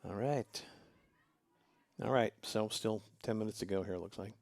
All right. All right. So still 10 minutes to go here, it looks like.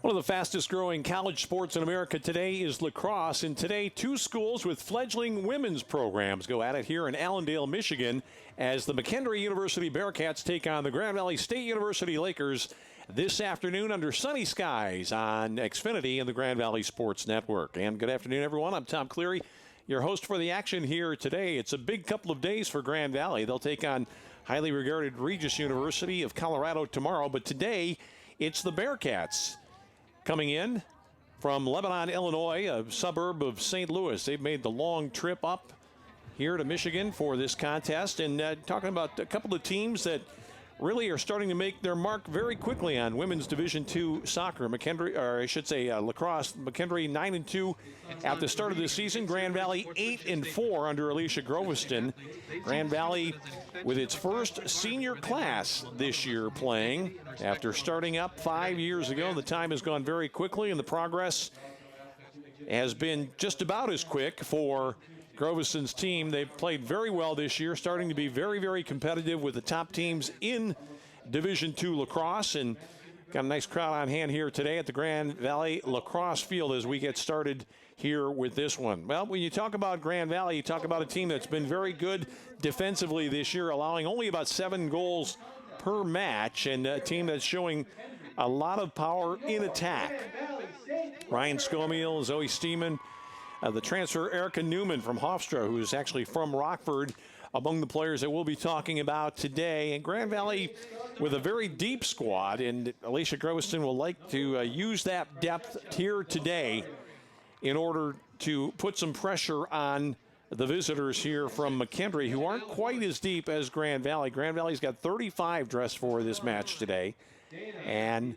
One of the fastest growing college sports in America today is lacrosse, and today 2 schools with fledgling women's programs go at it here in Allendale, Michigan, as the McKendree University Bearcats take on the Grand Valley State University Lakers this afternoon under sunny skies on Xfinity and the Grand Valley Sports Network. And good afternoon, everyone. I'm Tom Cleary, your host for the action here today. It's a big couple of days for Grand Valley. They'll take on highly regarded Regis University of Colorado tomorrow, but today it's the Bearcats coming in from Lebanon, Illinois, a suburb of St. Louis. They've made the long trip up here to Michigan for this contest. And talking about a couple of teams that really are starting to make their mark very quickly on women's Division II soccer. McKendree, or I should say lacrosse. McKendree 9-2 at the start of the season. Grand Valley 8-4 under Alicia Groveston. Grand Valley with its first senior class this year playing after starting up 5 years ago. The time has gone very quickly, and the progress has been just about as quick for Groveston's team. They've played very well this year, starting to be very, very competitive with the top teams in Division II lacrosse, and got a nice crowd on hand here today at the Grand Valley Lacrosse Field as we get started here with this one. Well, when you talk about Grand Valley, you talk about a team that's been very good defensively this year, allowing only about 7 goals per match, and a team that's showing a lot of power in attack. Ryan Scomiel, Zoe Steeman, the transfer Erica Newman from Hofstra, who is actually from Rockford, among the players that we'll be talking about today. And Grand Valley with a very deep squad, and Alicia Groveston will like to use that depth here today in order to put some pressure on the visitors here from McKendree, who aren't quite as deep as Grand Valley. Grand Valley's got 35 dressed for this match today. And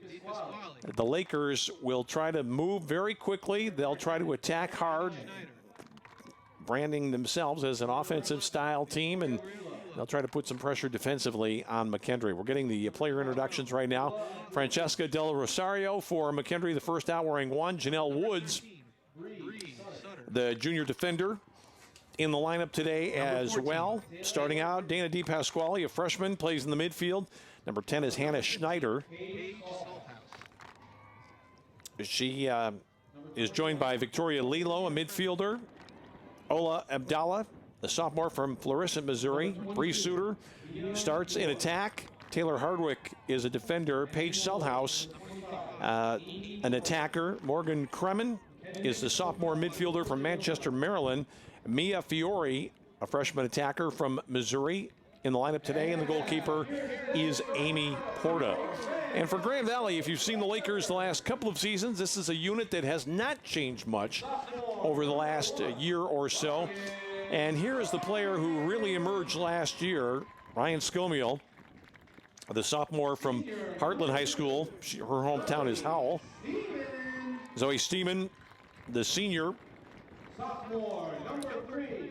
the Lakers will try to move very quickly. They'll try to attack hard, branding themselves as an offensive style team, and they'll try to put some pressure defensively on McKendree. We're getting the player introductions right now. Francesca Del Rosario for McKendree, the first out wearing 1. Janelle Woods, the junior defender, in the lineup today as well. Starting out, Dana DePasquale, a freshman, plays in the midfield. Number 10 is Hannah Schneider. She is joined by Victoria Lilo, a midfielder. Ola Abdallah, a sophomore from Florissant, Missouri. Bree Suter starts in attack. Taylor Hardwick is a defender. Paige Selthouse, an attacker. Morgan Kremen is the sophomore midfielder from Manchester, Maryland. Mia Fiore, a freshman attacker from Missouri, in the lineup today, and the goalkeeper is Amy Porta. And for Grand Valley, if you've seen the Lakers the last couple of seasons, this is a unit that has not changed much over the last year or so. And here is the player who really emerged last year, Ryan Scomiel, the sophomore from Heartland High School. Her hometown is Howell. Zoe Steeman, the senior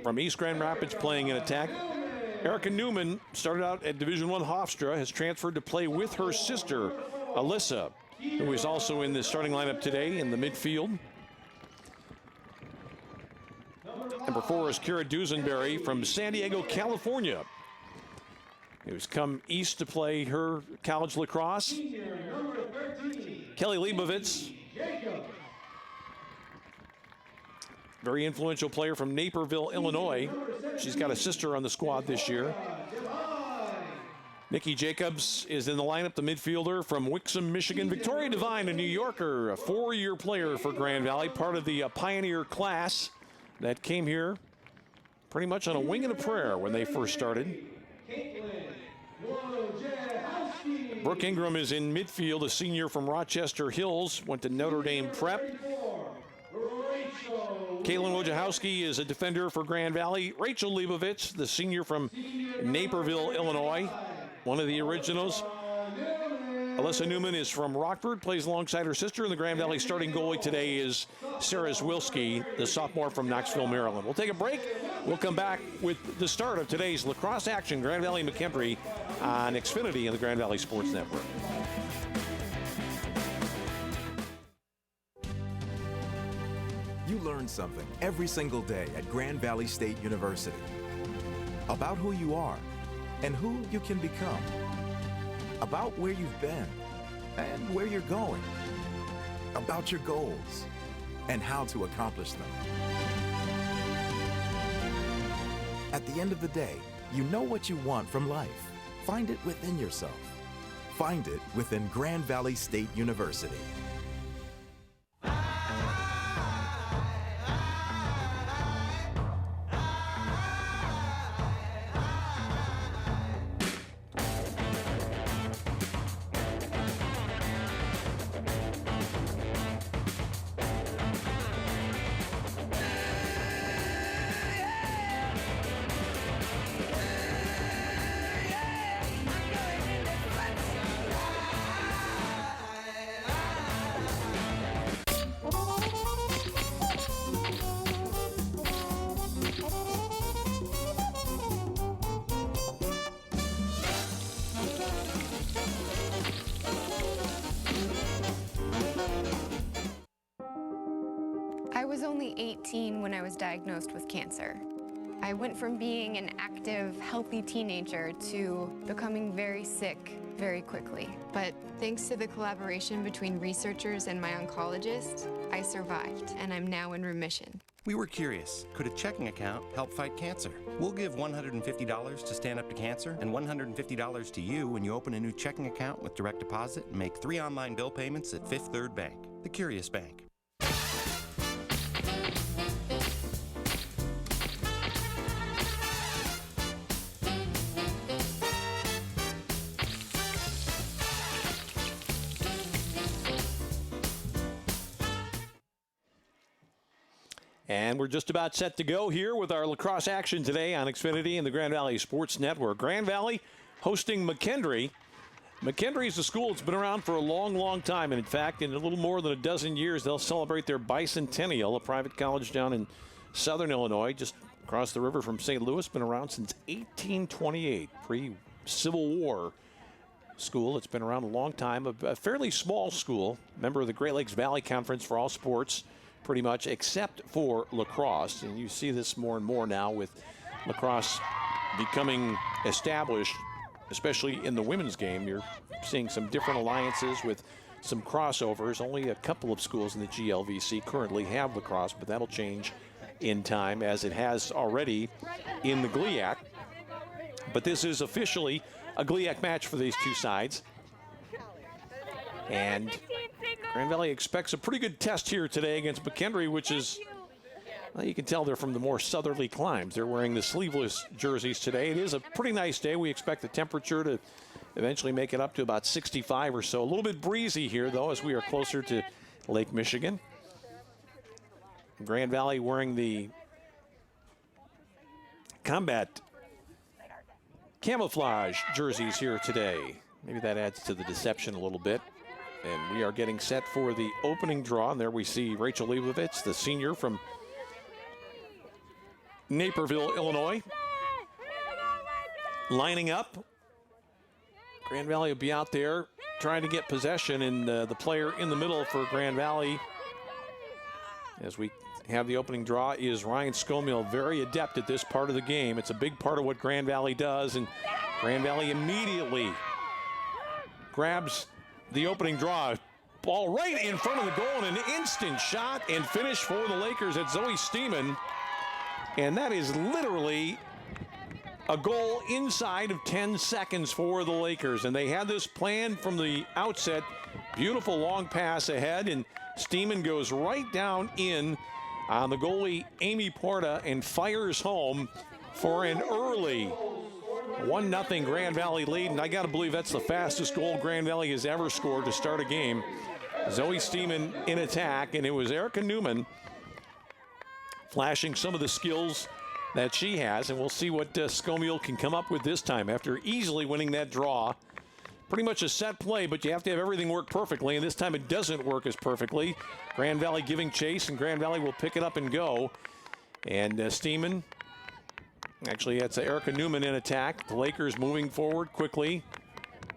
from East Grand Rapids, playing in attack. Erica Newman started out at Division I Hofstra, has transferred to play with her sister, Alyssa, who is also in the starting lineup today in the midfield. Number 4 is Kira Dusenberry from San Diego, California, who's come east to play her college lacrosse. Kelly Leibovitz, very influential player from Naperville, Illinois. She's got a sister on the squad this year. Nikki Jacobs is in the lineup, the midfielder from Wixom, Michigan. Victoria Devine, a New Yorker, a 4-year player for Grand Valley, part of the Pioneer class that came here pretty much on a wing and a prayer when they first started. Brooke Ingram is in midfield, a senior from Rochester Hills, went to Notre Dame Prep. Caitlin Wojciechowski is a defender for Grand Valley. Rachel Leibovitz, the senior from Naperville, Illinois, one of the originals. Alyssa Newman is from Rockford, plays alongside her sister, and the Grand Valley starting goalie today is Sarah Zwilski, the sophomore from Knoxville, Maryland. We'll take a break. We'll come back with the start of today's lacrosse action, Grand Valley McKendree on Xfinity and the Grand Valley Sports Network. You learn something every single day at Grand Valley State University about who you are and who you can become, about where you've been and where you're going. about your goals, and how to accomplish them. At the end of the day, you know what you want from life. Find it within yourself. Find it within Grand Valley State University. I was only 18 when I was diagnosed with cancer. I went from being an active, healthy teenager to becoming very sick very quickly. But thanks to the collaboration between researchers and my oncologist, I survived, and I'm now in remission. We were curious, could a checking account help fight cancer? We'll give $150 to Stand Up to Cancer and $150 to you when you open a new checking account with direct deposit and make 3 online bill payments at Fifth Third Bank, the Curious Bank. And we're just about set to go here with our lacrosse action today on Xfinity and the Grand Valley Sports Network. Grand Valley hosting McKendree. McKendree is a school that's been around for a long, long time. And in fact, in a little more than a dozen years, they'll celebrate their bicentennial, a private college down in southern Illinois, just across the river from St. Louis. Been around since 1828, pre-Civil War school. It's been around a long time. A fairly small school, member of the Great Lakes Valley Conference for all sports, pretty much, except for lacrosse. And you see this more and more now with lacrosse becoming established, especially in the women's game. You're seeing some different alliances with some crossovers. Only a couple of schools in the GLVC currently have lacrosse, but that'll change in time, as it has already in the GLIAC. But this is officially a GLIAC match for these two sides. And Grand Valley expects a pretty good test here today against McKendree, which is, well, you can tell they're from the more southerly climes. They're wearing the sleeveless jerseys today. It is a pretty nice day. We expect the temperature to eventually make it up to about 65 or so. A little bit breezy here, though, as we are closer to Lake Michigan. Grand Valley wearing the combat camouflage jerseys here today. Maybe that adds to the deception a little bit. And we are getting set for the opening draw. And there we see Rachel Leibovitz, the senior from Naperville, Illinois, lining up. Grand Valley will be out there trying to get possession. And the player in the middle for Grand Valley, as we have the opening draw, is Ryan Scomill, very adept at this part of the game. It's a big part of what Grand Valley does. And Grand Valley immediately grabs the opening draw. Ball right in front of the goal, and an instant shot and finish for the Lakers at Zoe Steeman. And that is literally a goal inside of 10 seconds for the Lakers. And they had this planned from the outset. Beautiful long pass ahead, and Steeman goes right down in on the goalie Amy Porta and fires home for an early 1-0 Grand Valley lead, and I got to believe that's the fastest goal Grand Valley has ever scored to start a game. Zoe Steeman in attack, and it was Erica Newman flashing some of the skills that she has, and we'll see what Scomill can come up with this time after easily winning that draw. Pretty much a set play, but you have to have everything work perfectly, and this time it doesn't work as perfectly. Grand Valley giving chase, and Grand Valley will pick it up and go. And Steeman, actually, that's Erica Newman in attack. The Lakers moving forward quickly,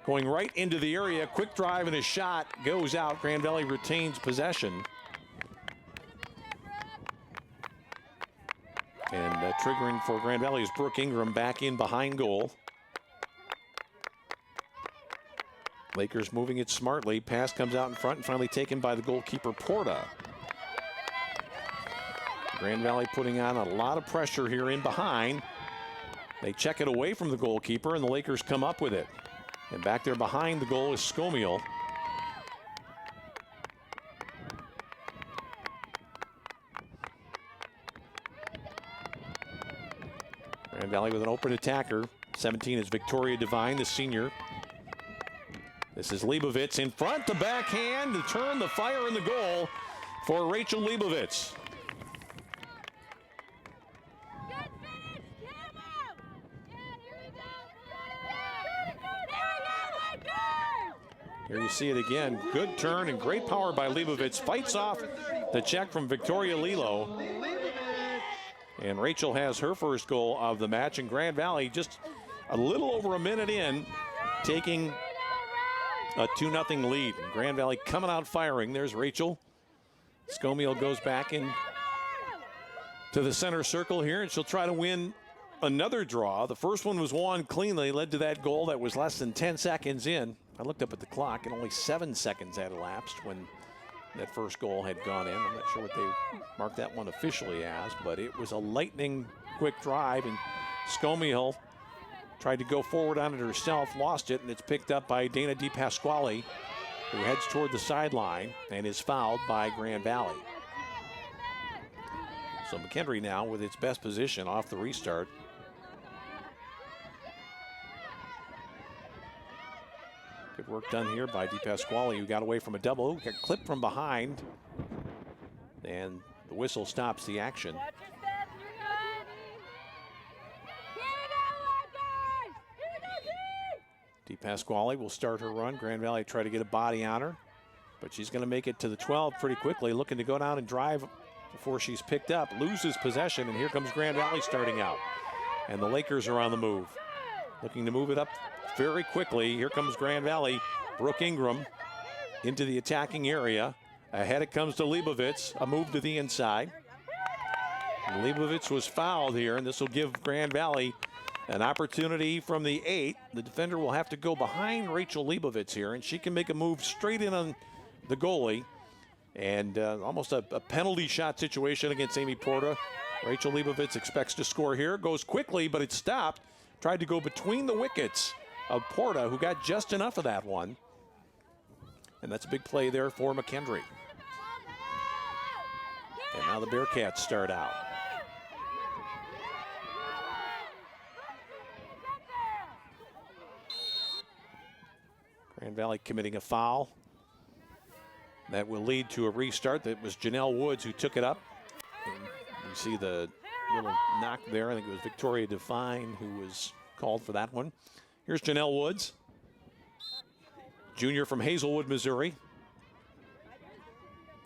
going right into the area. Quick drive and a shot goes out. Grand Valley retains possession. And triggering for Grand Valley is Brooke Ingram back in behind goal. Lakers moving it smartly. Pass comes out in front and finally taken by the goalkeeper, Porta. Grand Valley putting on a lot of pressure here in behind. They check it away from the goalkeeper, and the Lakers come up with it. And back there behind the goal is Scomiel. Grand Valley with an open attacker. 17 is Victoria Devine, the senior. This is Leibovitz in front, the backhand, the turn, the fire, and the goal for Rachel Leibovitz. Here you see it again. Good turn and great power by Leibovitz. Fights off the check from Victoria Lilo. And Rachel has her first goal of the match. And Grand Valley just a little over a minute in, taking a 2-0 lead. Grand Valley coming out firing. There's Rachel. Scomiel goes back in to the center circle here, and she'll try to win another draw. The first one was won cleanly, led to that goal that was less than 10 seconds in. I looked up at the clock, and only 7 seconds had elapsed when that first goal had gone in. I'm not sure what they marked that one officially as, but it was a lightning quick drive, and Scomiel tried to go forward on it herself, lost it, and it's picked up by Dana DiPasquale, who heads toward the sideline and is fouled by Grand Valley. So McKendree now with its best position off the restart. Good work done here by DiPasquale, who got away from a double, got clipped from behind, and the whistle stops the action. DiPasquale will start her run. Grand Valley try to get a body on her, but she's going to make it to the 12 pretty quickly, looking to go down and drive before she's picked up, loses possession, and here comes Grand Valley starting out. And the Lakers are on the move, looking to move it up very quickly. Here comes Grand Valley. Brooke Ingram into the attacking area. Ahead it comes to Leibovitz, a move to the inside. Leibovitz was fouled here, and this will give Grand Valley an opportunity from the 8. The defender will have to go behind Rachel Leibovitz here, and she can make a move straight in on the goalie. And almost a penalty shot situation against Amy Porta. Rachel Leibovitz expects to score here. Goes quickly, but it's stopped. Tried to go between the wickets of Porta, who got just enough of that one. And that's a big play there for McKendree. And now the Bearcats start out. Grand Valley committing a foul. That will lead to a restart. That was Janelle Woods who took it up. And you see the little knock there. I think it was Victoria Devine who was called for that one. Here's Janelle Woods, junior from Hazelwood, Missouri.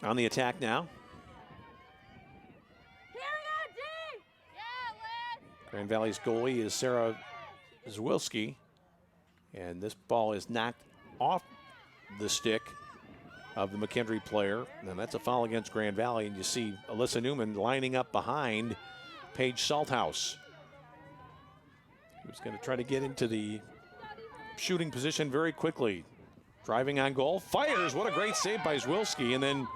On the attack now. Grand Valley's goalie is Sarah Zwilski. And this ball is knocked off the stick of the McKendree player. And that's a foul against Grand Valley. And you see Alyssa Newman lining up behind Paige Salthouse, who's going to try to get into the shooting position very quickly. Driving on goal, fires. What a great save by Zwilski, and then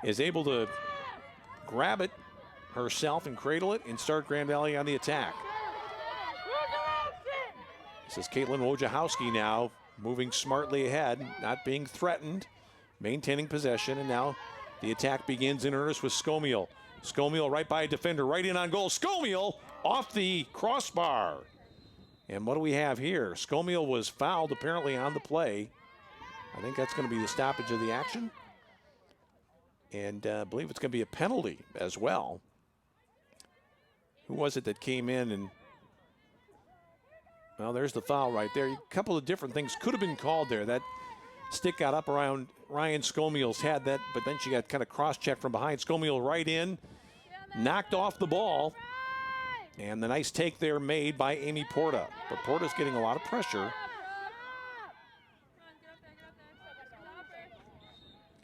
is able to grab it herself and cradle it and start Grand Valley on the attack. This is Caitlin Wojciechowski now moving smartly ahead, not being threatened, maintaining possession, and now the attack begins in earnest with Scomiel. Scomiel right by a defender, right in on goal. Scomiel off the crossbar. And what do we have here? Scomiel was fouled apparently on the play. I think that's going to be the stoppage of the action. And I believe it's going to be a penalty as well. Who was it that came in and... Well, there's the foul right there. A couple of different things could have been called there. That stick got up around Ryan Scomiel's head, but then she got kind of cross-checked from behind. Scomiel right in, knocked off the ball. And the nice take there made by Amy Porta. But Porta's getting a lot of pressure.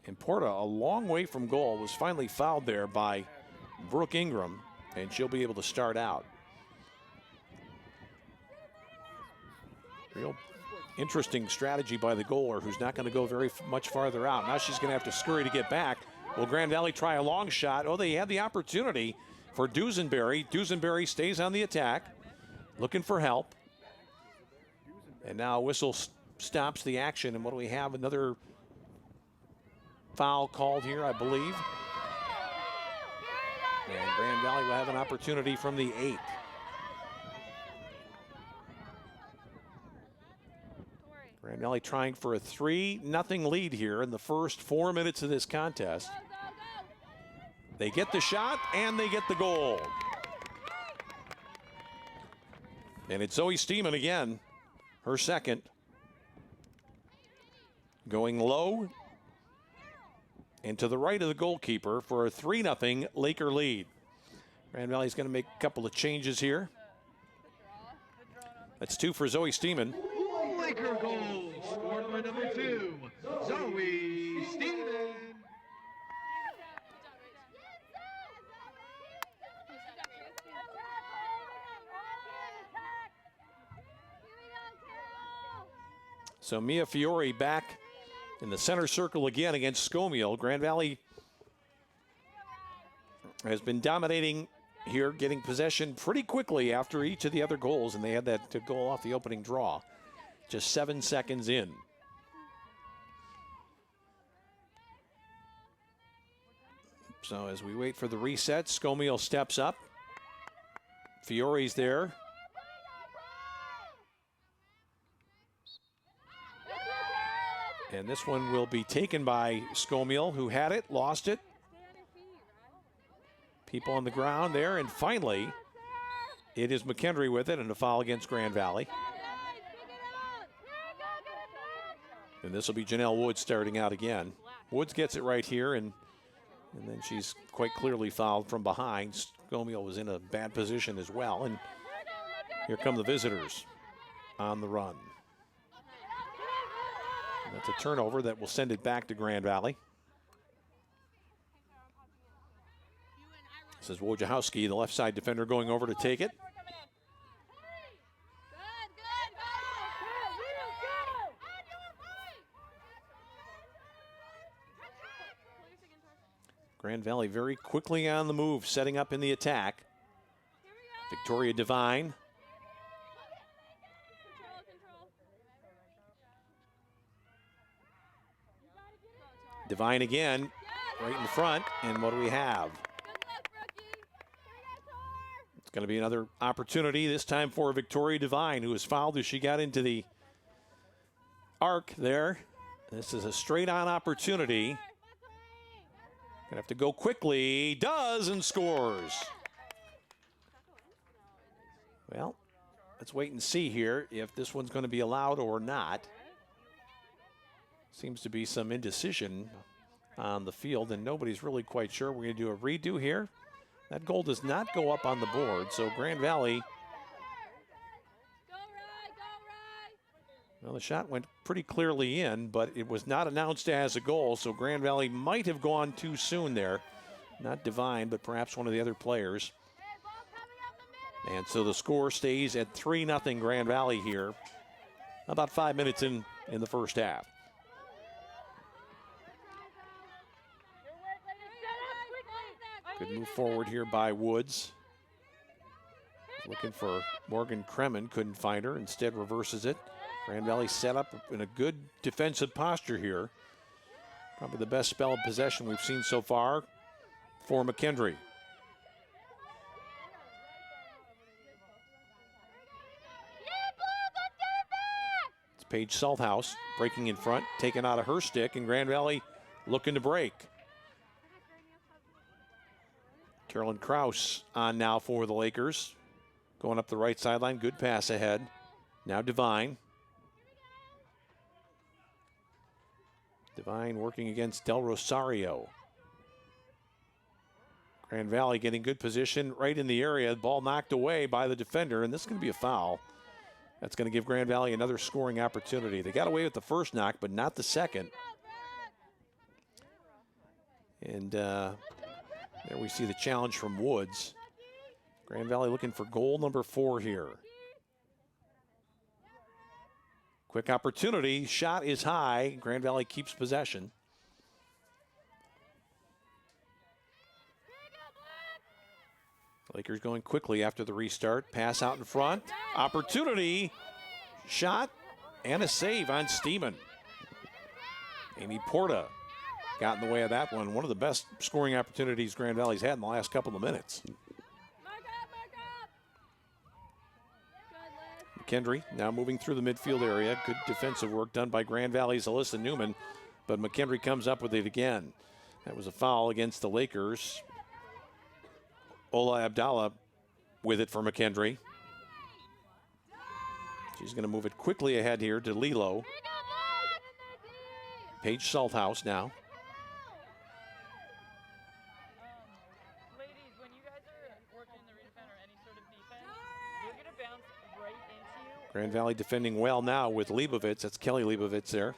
And Porta, a long way from goal, was finally fouled there by Brooke Ingram, and she'll be able to start out. Real Interesting strategy by the goaler, who's not going to go very much farther out. Now she's going to have to scurry to get back. Will Grand Valley try a long shot? Oh, they had the opportunity for Dusenberry. Dusenberry stays on the attack, looking for help. And now a whistle stops the action. And what do we have? Another foul called here, I believe. And Grand Valley will have an opportunity from the 8. Grand Valley trying for a 3-0 lead here in the first 4 minutes of this contest. They get the shot and they get the goal. And it's Zoe Steeman again, her second. Going low and to the right of the goalkeeper for a 3-0 Laker lead. Grand Valley's going to make a couple of changes here. That's 2 for Zoe Steeman. Laker goal, scored by number 2, Zoe Steeman. So Mia Fiore back in the center circle again against Scomiel. Grand Valley has been dominating here, getting possession pretty quickly after each of the other goals, and they had that goal off the opening draw. Just 7 seconds in. So as we wait for the reset, Scomiel steps up. Fiore's there. And this one will be taken by Scomiel, who had it, lost it. People on the ground there, and finally, it is McKendree with it, and a foul against Grand Valley. And this will be Janelle Woods starting out again. Woods gets it right here, and then she's quite clearly fouled from behind. Scomiel was in a bad position as well, and here come the visitors on the run. And that's a turnover that will send it back to Grand Valley. This is Wojciechowski, the left side defender, going over to take it. Grand Valley very quickly on the move, setting up in the attack. Victoria Devine. Devine again, right in front, and what do we have? It's going to be another opportunity, this time for Victoria Devine, who was fouled as she got into the arc there. This is a straight-on opportunity. Gonna have to go quickly, does, and scores. Well, let's wait and see here if this one's going to be allowed or not. Seems to be some indecision on the field, and nobody's really quite sure. We're going to do a redo here. That goal does not go up on the board, so Grand Valley. Well, the shot went pretty clearly in, but it was not announced as a goal, so Grand Valley might have gone too soon there. Not Devine, but perhaps one of the other players. And so the score stays at 3-0 Grand Valley here. About 5 minutes in the first half. Good move forward here by Woods. Looking for Morgan Kremen, couldn't find her, instead reverses it. Grand Valley set up in a good defensive posture here. Probably the best spell of possession we've seen so far for McKendree. It's Paige Salthouse breaking in front, taken out of her stick, and Grand Valley looking to break. Carolyn Kraus on now for the Lakers. Going up the right sideline, good pass ahead. Now Devine. Devine working against Del Rosario. Grand Valley getting good position right in the area. Ball knocked away by the defender, and this is going to be a foul. That's going to give Grand Valley another scoring opportunity. They got away with the first knock, but not the second. And there we see the challenge from Woods. Grand Valley looking for goal number 4 here. Quick opportunity. Shot is high. Grand Valley keeps possession. Lakers going quickly after the restart. Pass out in front. Opportunity. Shot and a save on Steeman. Amy Porta got in the way of that one. One of the best scoring opportunities Grand Valley's had in the last couple of minutes. McKendree now moving through the midfield area. Good defensive work done by Grand Valley's Alyssa Newman, but McKendree comes up with it again. That was a foul against the Lakers. Ola Abdallah with it for McKendree. She's going to move it quickly ahead here to Lilo. Paige Salthouse now. Ladies, when you guys are working the redefend or any sort of defense, you're going to bounce right into you. Grand Valley defending well now with Leibovitz. That's Kelly Leibovitz there,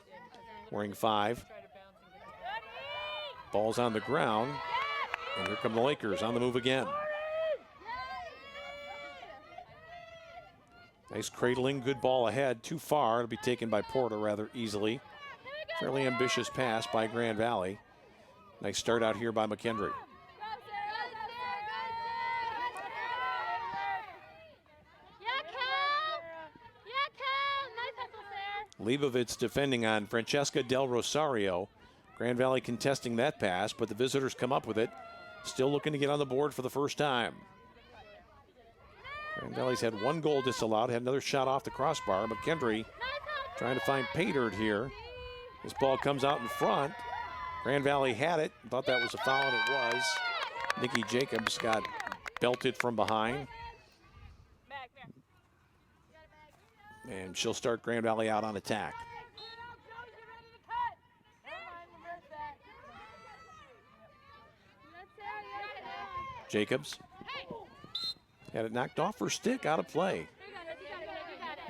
wearing 5. Ball's on the ground, and here come the Lakers on the move again. Nice cradling, good ball ahead, too far. It'll be taken by Porter rather easily. Fairly ambitious pass by Grand Valley. Nice start out here by McKendree. Leibovitz defending on Francesca Del Rosario. Grand Valley contesting that pass, but the visitors come up with it. Still looking to get on the board for the first time. Grand Valley's had 1 goal disallowed, had another shot off the crossbar. McKendree trying to find Paydirt here. This ball comes out in front. Grand Valley had it, thought that was a foul, and it was. Nikki Jacobs got belted from behind. And she'll start Grand Valley out on attack. Jacobs had it knocked off her stick, out of play.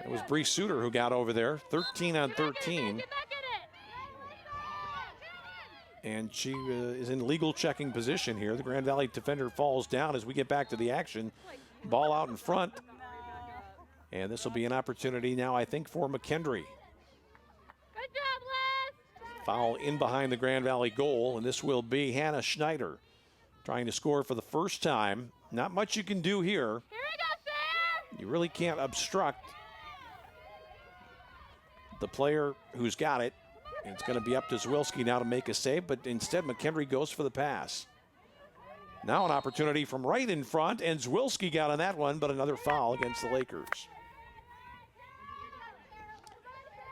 It was Bree Suter who got over there, 13 on 13. And she is in legal checking position here. The Grand Valley defender falls down as we get back to the action. Ball out in front. And this will be an opportunity now, I think, for McKendree. Good job, Les. Foul in behind the Grand Valley goal, and this will be Hannah Schneider trying to score for the first time. Not much you can do here. Here we go, Sam. You really can't obstruct the player who's got it. It's going to be up to Zwilski now to make a save, but instead McKendree goes for the pass. Now an opportunity from right in front, and Zwilski got on that one, but another foul against the Lakers.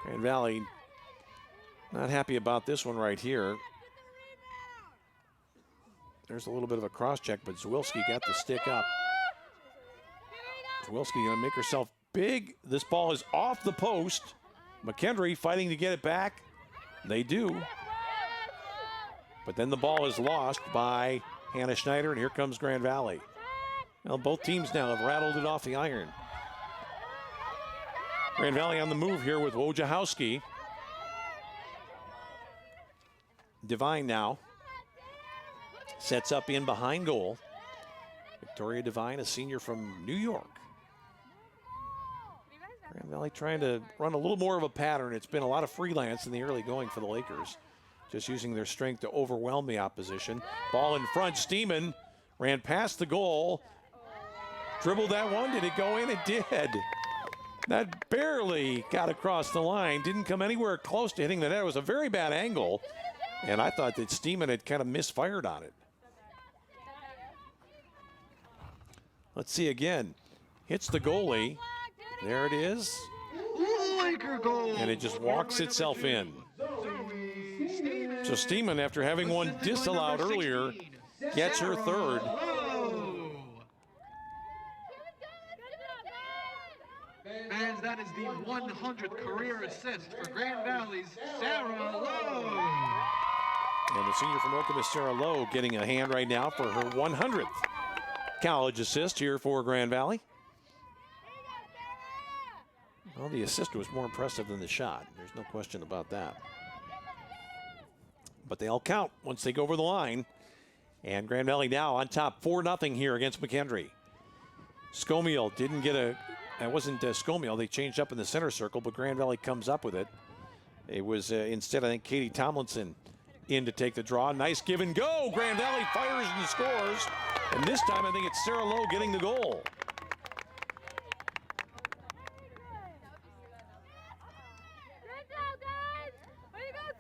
Grand Valley not happy about this one right here. There's a little bit of a cross check, but Zwilski got the stick up. Zwilski going to make herself big. This ball is off the post. McKendree fighting to get it back. They do. But then the ball is lost by Hannah Schneider, and here comes Grand Valley. Well, both teams now have rattled it off the iron. Grand Valley on the move here with Wojciechowski. Devine now sets up in behind goal. Victoria Devine, a senior from New York. Grand Valley trying to run a little more of a pattern. It's been a lot of freelance in the early going for the Lakers. Just using their strength to overwhelm the opposition. Ball in front, Steeman ran past the goal. Dribbled that one, did it go in? It did. That barely got across the line. Didn't come anywhere close to hitting the net. It was a very bad angle. And I thought that Steeman had kind of misfired on it. Let's see again. Hits the goalie. There it is. Laker goal. And it just walks itself in. So Steeman, after having one disallowed earlier, gets her third. And that is the 100th career assist for Grand Valley's Sarah Lowe. And the senior from Okemos, Sarah Lowe, getting a hand right now for her 100th college assist here for Grand Valley. Well, the assist was more impressive than the shot. There's no question about that. But they all count once they go over the line. And Grand Valley now on top 4-0 here against McKendree. Scomiel didn't get a That wasn't Scomiel. They changed up in the center circle, but Grand Valley comes up with it. It was instead, I think, Katie Tomlinson in to take the draw. Nice give and go. Grand Valley fires and scores. And this time, I think it's Sarah Lowe getting the goal.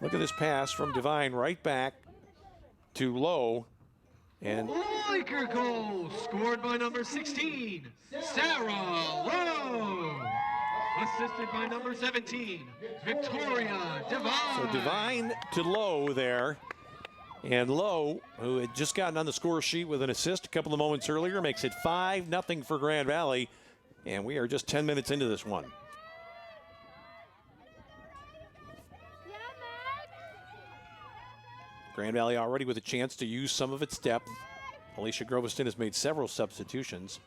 Look at this pass from Devine right back to Lowe. And Laker goal scored by number 16, Sarah Lowe. Assisted by number 17, Victoria Devine. so Devine to Lowe there. And Lowe, who had just gotten on the score sheet with an assist a couple of moments earlier, makes it 5-0 for Grand Valley. And we are just 10 minutes into this one. Grand Valley already with a chance to use some of its depth. Alicia Groveston has made several substitutions.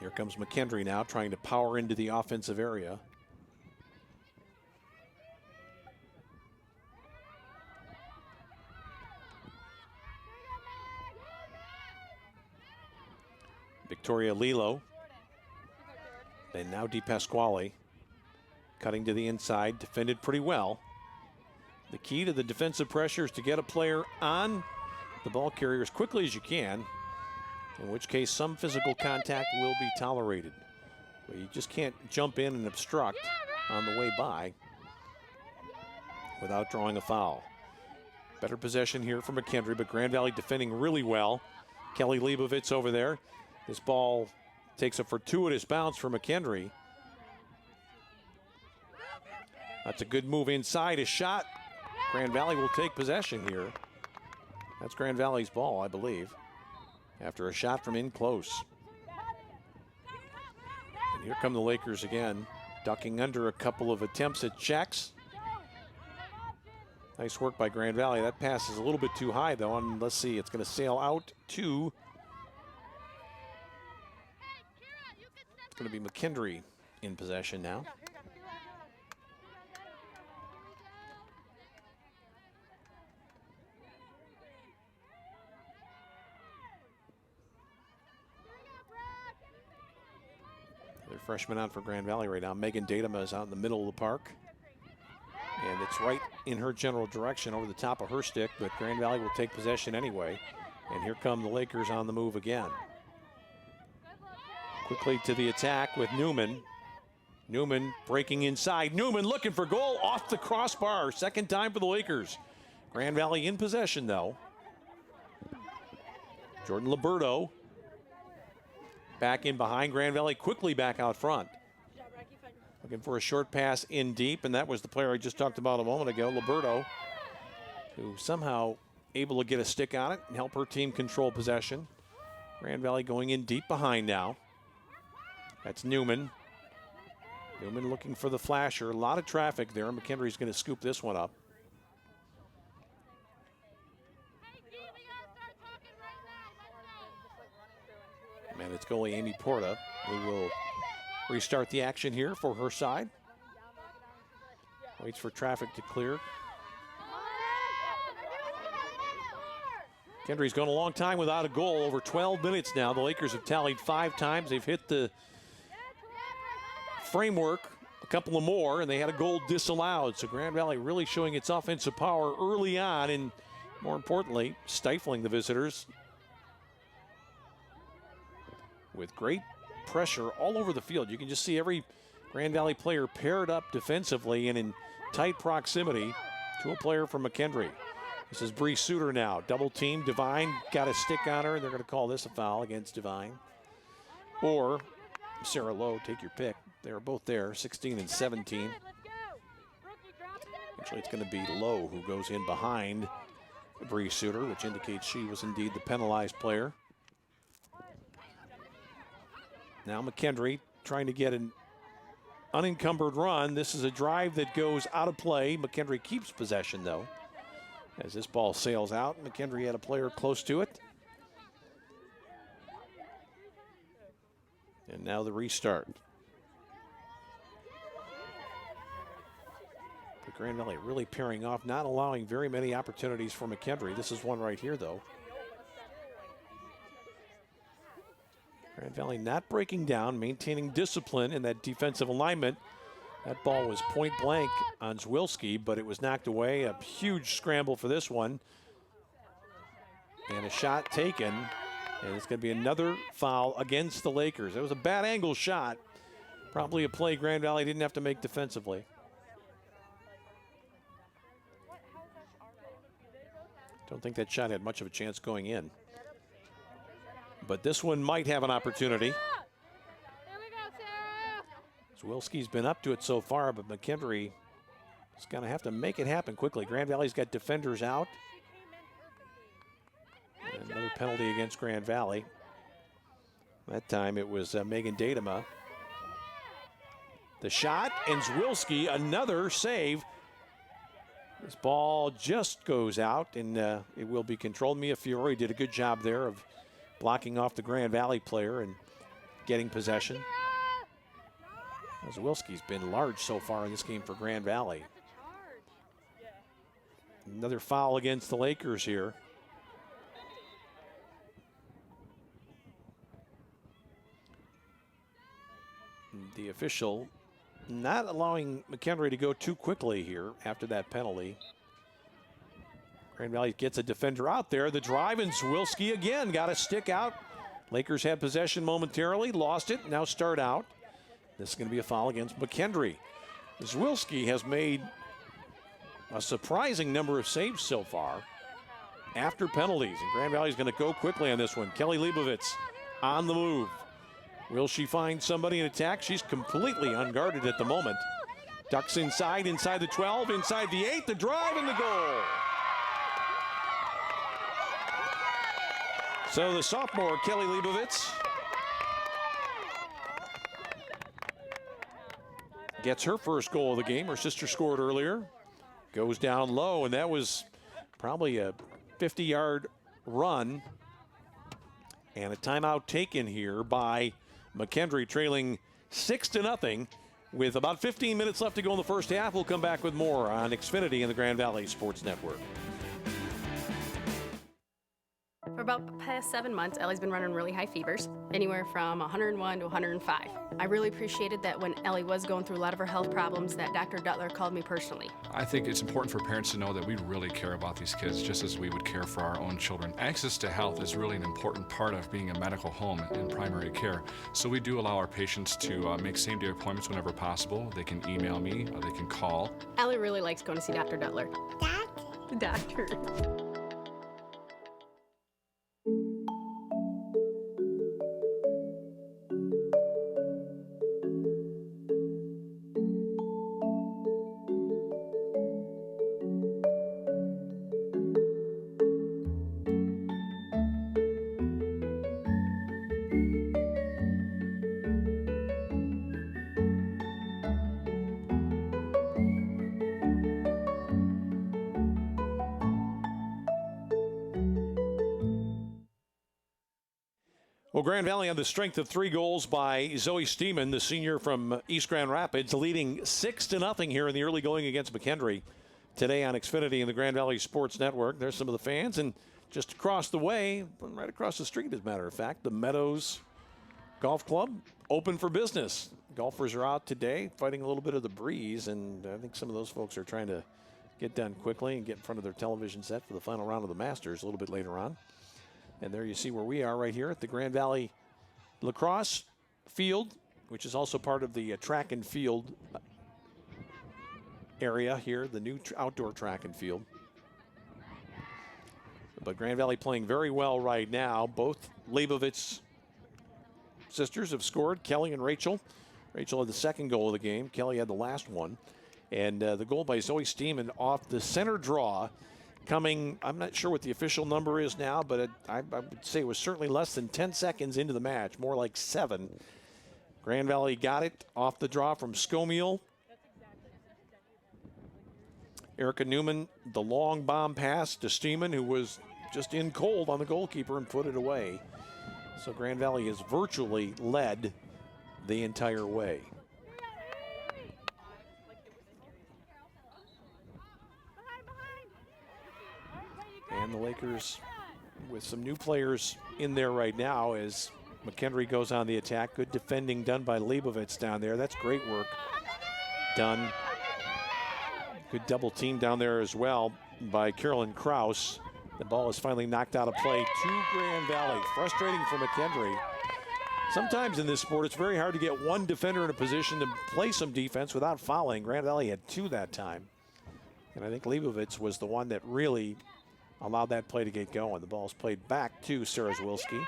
Here comes McKendree now trying to power into the offensive area. Victoria Lilo. And now DePasquale. Cutting to the inside, defended pretty well. The key to the defensive pressure is to get a player on the ball carrier as quickly as you can, in which case some physical contact will be tolerated. But you just can't jump in and obstruct on the way by without drawing a foul. Better possession here for McKendree, but Grand Valley defending really well. Kelly Leibovitz over there. This ball takes a fortuitous bounce for McKendree. That's a good move inside, a shot. Grand Valley will take possession here. That's Grand Valley's ball, I believe, after a shot from in close. And here come the Lakers again, ducking under a couple of attempts at checks. Nice work by Grand Valley. That pass is a little bit too high, though, and let's see, it's going to sail out to, it's going to be McKendree in possession now. Freshman out for Grand Valley right now. Megan Datema is out in the middle of the park. And it's right in her general direction over the top of her stick, but Grand Valley will take possession anyway. And here come the Lakers on the move again. Quickly to the attack with Newman. Newman breaking inside. Newman looking for goal off the crossbar. Second time for the Lakers. Grand Valley in possession though. Jordan Liberto back in behind. Grand Valley quickly back out front. Looking for a short pass in deep, and that was the player I just talked about a moment ago, Liberto, who somehow able to get a stick on it and help her team control possession. Grand Valley going in deep behind now. That's Newman. Newman looking for the flasher. A lot of traffic there. McKendree's going to scoop this one up. And it's goalie Amy Porta who will restart the action here for her side. Waits for traffic to clear. McKendree's gone a long time without a goal, over 12 minutes now. The Lakers have tallied 5 times. They've hit the framework a couple of more, and they had a goal disallowed. So Grand Valley really showing its offensive power early on, and more importantly, stifling the visitors with great pressure all over the field. You can just see every Grand Valley player paired up defensively and in tight proximity to a player from McKendree. This is Bree Suter now. Double team. Devine got a stick on her, and they're going to call this a foul against Devine. Or Sarah Lowe, take your pick. They are both there, 16 and 17. Actually, it's going to be Lowe who goes in behind Bree Suter, which indicates she was indeed the penalized player. Now McKendree trying to get an unencumbered run. This is a drive that goes out of play. McKendree keeps possession, though, as this ball sails out. McKendree had a player close to it. And now the restart. But Grand Valley really pairing off, not allowing very many opportunities for McKendree. This is one right here, though. Grand Valley not breaking down, maintaining discipline in that defensive alignment. That ball was point blank on Zwilski, but it was knocked away. A huge scramble for this one. And a shot taken. And it's going to be another foul against the Lakers. It was a bad angle shot. Probably a play Grand Valley didn't have to make defensively. Don't think that shot had much of a chance going in. But this one might have an opportunity. Zwilski's been up to it so far, but McKendree is going to have to make it happen quickly. Grand Valley's got defenders out. And another penalty against Grand Valley. That time it was Megan Datema. The shot, and Zwilski, another save. This ball just goes out, and it will be controlled. Mia Fiore did a good job there of blocking off the Grand Valley player and getting possession. Zwilski's been large so far in this game for Grand Valley. Another foul against the Lakers here. The official not allowing McKendree to go too quickly here after that penalty. Grand Valley gets a defender out there. The drive, and Zwilski again got a stick out. Lakers had possession momentarily, lost it, now start out. This is going to be a foul against McKendree. Zwilski has made a surprising number of saves so far after penalties, and Grand Valley is going to go quickly on this one. Kelly Leibovitz on the move. Will she find somebody in attack? She's completely unguarded at the moment. Ducks inside the 12, inside the 8, the drive and the goal. So the sophomore, Kelly Leibovitz, gets her first goal of the game. Her sister scored earlier. Goes down low, and that was probably a 50-yard run. And a timeout taken here by McKendree, trailing 6-0 with about 15 minutes left to go in the first half. We'll come back with more on Xfinity and the Grand Valley Sports Network. For about the past 7 months, Ellie's been running really high fevers, anywhere from 101 to 105. I really appreciated that when Ellie was going through a lot of her health problems, that Dr. Duttler called me personally. I think it's important for parents to know that we really care about these kids just as we would care for our own children. Access to health is really an important part of being a medical home in primary care. So we do allow our patients to make same-day appointments whenever possible. They can email me, or they can call. Ellie really likes going to see Dr. Duttler. Doctor. Well, Grand Valley on the strength of 3 goals by Zoe Steeman, the senior from East Grand Rapids, leading 6-0 here in the early going against McKendree today on Xfinity and the Grand Valley Sports Network. There's some of the fans, and just across the way, right across the street, as a matter of fact, the Meadows Golf Club open for business. Golfers are out today fighting a little bit of the breeze, and I think some of those folks are trying to get done quickly and get in front of their television set for the final round of the Masters a little bit later on. And there you see where we are right here at the Grand Valley Lacrosse Field, which is also part of the track and field area here, the new outdoor track and field. But Grand Valley playing very well right now. Both Leibovitz sisters have scored, Kelly and Rachel. Rachel had the second goal of the game. Kelly had the last one. And the goal by Zoe Steeman off the center draw, coming, I'm not sure what the official number is now, but I would say it was certainly less than 10 seconds into the match, more like 7. Grand Valley got it off the draw from Scomiel. Erica Newman, the long bomb pass to Steeman, who was just in cold on the goalkeeper and put it away. So Grand Valley has virtually led the entire way. And the Lakers with some new players in there right now as McKendree goes on the attack. Good defending done by Leibovitz down there. That's great work done. Good double team down there as well by Carolyn Kraus. The ball is finally knocked out of play to Grand Valley. Frustrating for McKendree. Sometimes in this sport, it's very hard to get one defender in a position to play some defense without fouling. Grand Valley had 2 that time. And I think Leibovitz was the one that really allowed that play to get going. The ball's played back to Sarah-Zwilski.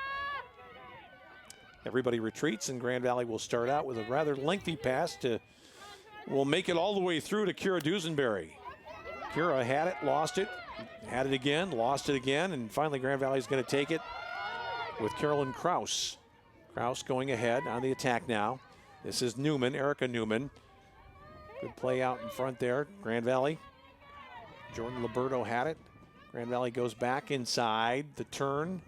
Everybody retreats, and Grand Valley will start out with a rather lengthy pass will make it all the way through to Kira Dusenberry. Kira had it, lost it, had it again, lost it again, and finally Grand Valley's going to take it with Carolyn Kraus. Kraus going ahead on the attack now. This is Newman, Erica Newman. Good play out in front there. Grand Valley. Jordan Liberto had it. Grand Valley goes back inside the turn.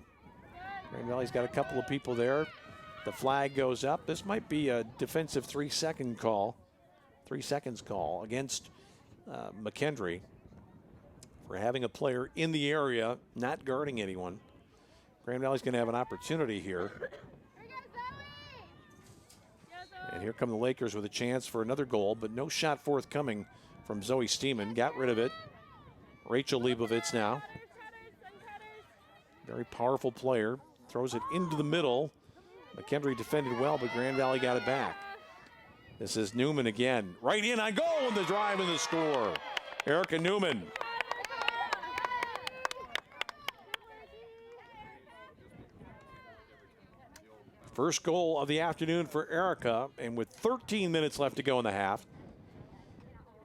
Grand Valley's got a couple of people there. The flag goes up. This might be a defensive 3 seconds call against McKendree for having a player in the area not guarding anyone. Grand Valley's going to have an opportunity here. And here come the Lakers with a chance for another goal, but no shot forthcoming from Zoe Steeman. Got rid of it. Rachel Leibovitz now. Very powerful player. Throws it into the middle. McKendree defended well, but Grand Valley got it back. This is Newman again. Right in on goal, and the drive and the score. Erica Newman. First goal of the afternoon for Erica, and with 13 minutes left to go in the half.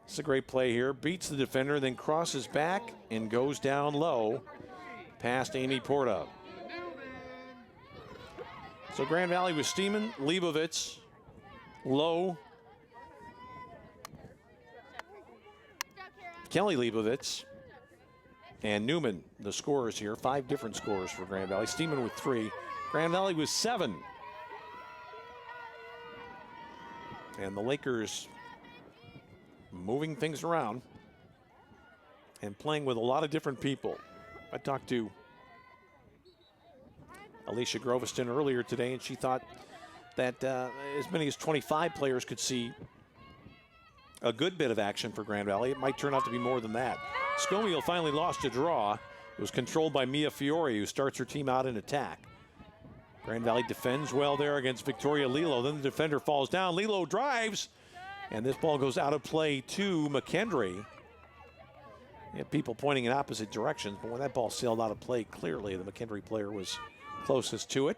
It's a great play here. Beats the defender, then crosses back and goes down low past Amy Porta. So Grand Valley with Steeman, Leibovitz, Lowe, Kelly Leibovitz, and Newman, the scorers here. 5 different scores for Grand Valley. Steeman with 3. Grand Valley with 7. And the Lakers moving things around and playing with a lot of different people. I talked to Alicia Groveston earlier today, and she thought that as many as 25 players could see a good bit of action for Grand Valley. It might turn out to be more than that. Scomiel finally lost a draw. It was controlled by Mia Fiore, who starts her team out in attack. Grand Valley defends well there against Victoria Lilo. Then the defender falls down. Lilo drives, and this ball goes out of play to McKendree. You have people pointing in opposite directions, but when that ball sailed out of play, clearly the McKendree player was closest to it.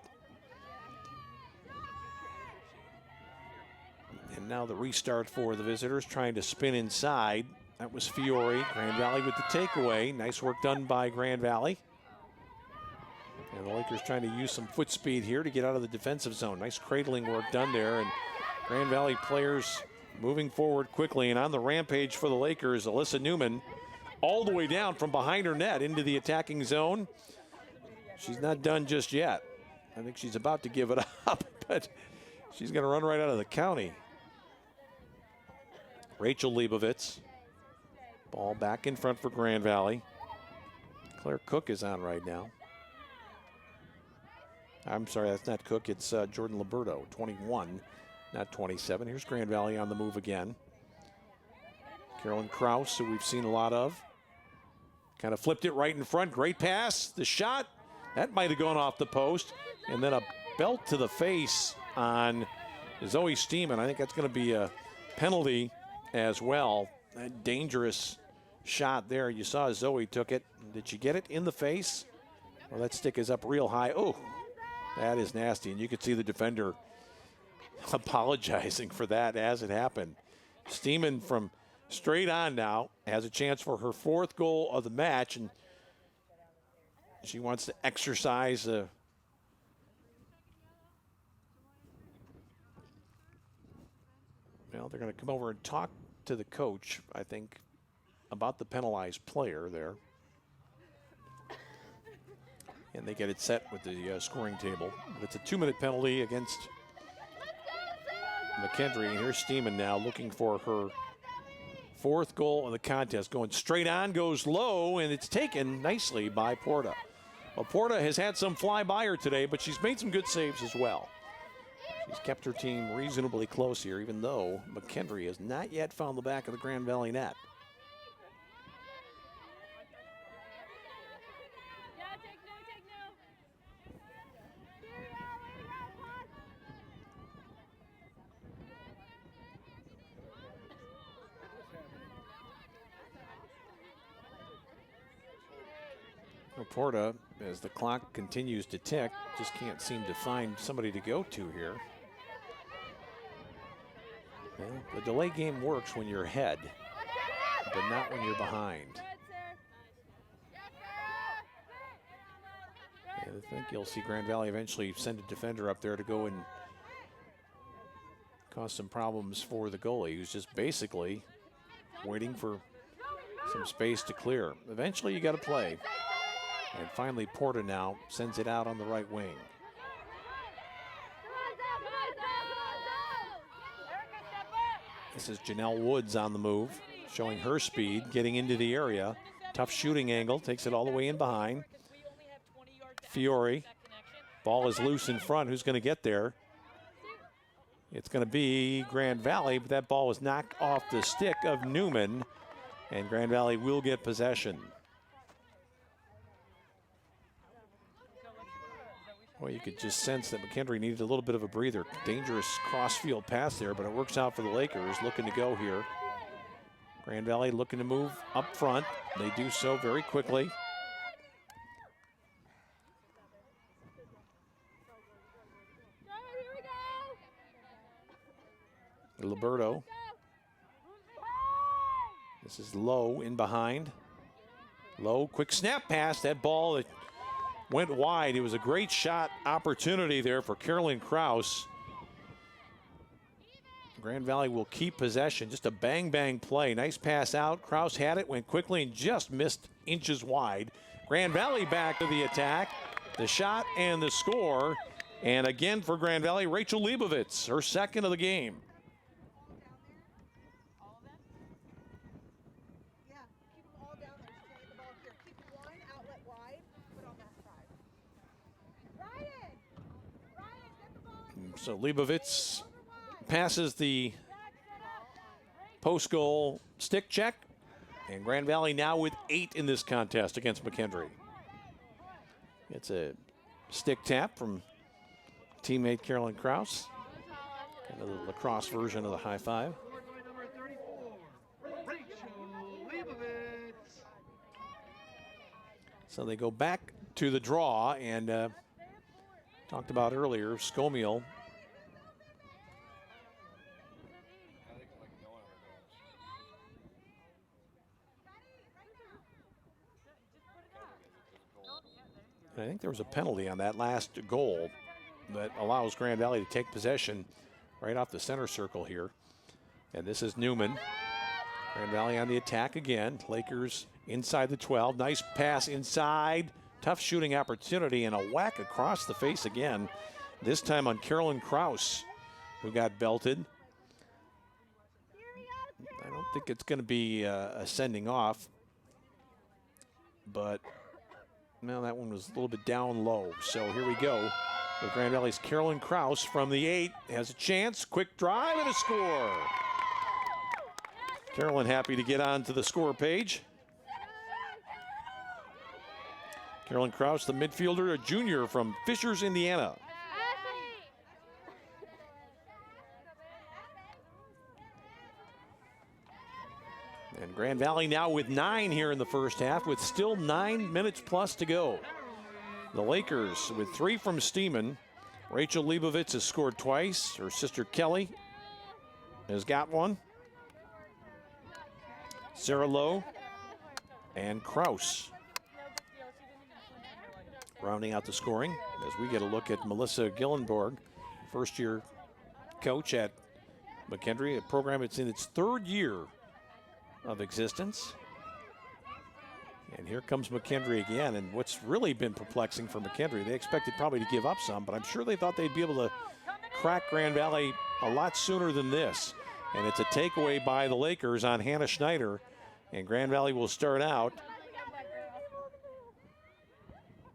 And now the restart for the visitors, trying to spin inside. That was Fiore. Grand Valley with the takeaway. Nice work done by Grand Valley. And the Lakers trying to use some foot speed here to get out of the defensive zone. Nice cradling work done there. And Grand Valley players moving forward quickly. And on the rampage for the Lakers, Alyssa Newman all the way down from behind her net into the attacking zone. She's not done just yet. I think she's about to give it up, but she's going to run right out of the county. Rachel Leibovitz. Ball back in front for Grand Valley. Claire Cook is on right now. I'm sorry, that's not Cook. It's Jordan Liberto, 21, not 27. Here's Grand Valley on the move again. Carolyn Kraus, who we've seen a lot of. Kind of flipped it right in front. Great pass. The shot, that might have gone off the post. And then a belt to the face on Zoe Steeman. I think that's going to be a penalty as well. A dangerous shot there. You saw Zoe took it. Did she get it in the face? Well, that stick is up real high. Oh, that is nasty. And you could see the defender apologizing for that as it happened. Steeman from straight on now has a chance for her 4th goal of the match, and she wants to exercise well, they're going to come over and talk to the coach, I think, about the penalized player there. And they get it set with the scoring table. It's a 2-minute penalty against McKendree. And here's Steeman now looking for her 4th goal of the contest. Going straight on, goes low, and it's taken nicely by Porta. Laporta has had some fly-by-her today, but she's made some good saves as well. She's kept her team reasonably close here, even though McKendree has not yet found the back of the Grand Valley net. Laporta, as the clock continues to tick, just can't seem to find somebody to go to here. Well, the delay game works when you're ahead, but not when you're behind. And I think you'll see Grand Valley eventually send a defender up there to go and cause some problems for the goalie, who's just basically waiting for some space to clear. Eventually you got to play. And finally Porta now sends it out on the right wing. This is Janelle Woods on the move, showing her speed, getting into the area. Tough shooting angle, takes it all the way in behind. Fiore, ball is loose in front. Who's going to get there? It's going to be Grand Valley, but that ball was knocked off the stick of Newman, and Grand Valley will get possession. Well, you could just sense that McKendree needed a little bit of a breather. Dangerous cross-field pass there, but it works out for the Lakers, looking to go here. Grand Valley looking to move up front. They do so very quickly. Liberto. This is Lowe in behind. Lowe, quick snap pass. That ball that went wide. It was a great shot opportunity there for Carolyn Krause. Grand Valley will keep possession. Just a bang-bang play. Nice pass out. Krause had it, went quickly, and just missed inches wide. Grand Valley back to the attack. The shot and the score. And again for Grand Valley, Rachel Leibovitz, her second of the game. So Leibovitz passes the post-goal stick check, and Grand Valley now with 8 in this contest against McKendree. It's a stick tap from teammate Carolyn Krause, kind of the lacrosse version of the high five. So they go back to the draw, and talked about earlier, Scomiel I think there was a penalty on that last goal that allows Grand Valley to take possession right off the center circle here. And this is Newman. Grand Valley on the attack again. Lakers inside the 12. Nice pass inside. Tough shooting opportunity and a whack across the face again. This time on Carolyn Krause, who got belted. I don't think it's going to be a sending off, but well, that one was a little bit down low. So here we go. With Grand Valley's Carolyn Krause from the 8 has a chance. Quick drive and a score. Carolyn happy to get onto the score page. Carolyn Krause, the midfielder, a junior from Fishers, Indiana. And Grand Valley now with 9 here in the first half, with still 9 minutes plus to go. The Lakers with 3 from Steeman. Rachel Leibovitz has scored twice. Her sister Kelly has got one. Sarah Lowe and Krause rounding out the scoring as we get a look at Melissa Gillenborg, first-year coach at McKendree, a program that's in its 3rd year of existence. And here comes McKendree again, and what's really been perplexing for McKendree, they expected probably to give up some, but I'm sure they thought they'd be able to crack Grand Valley a lot sooner than this. And it's a takeaway by the Lakers on Hannah Schneider, and Grand Valley will start out.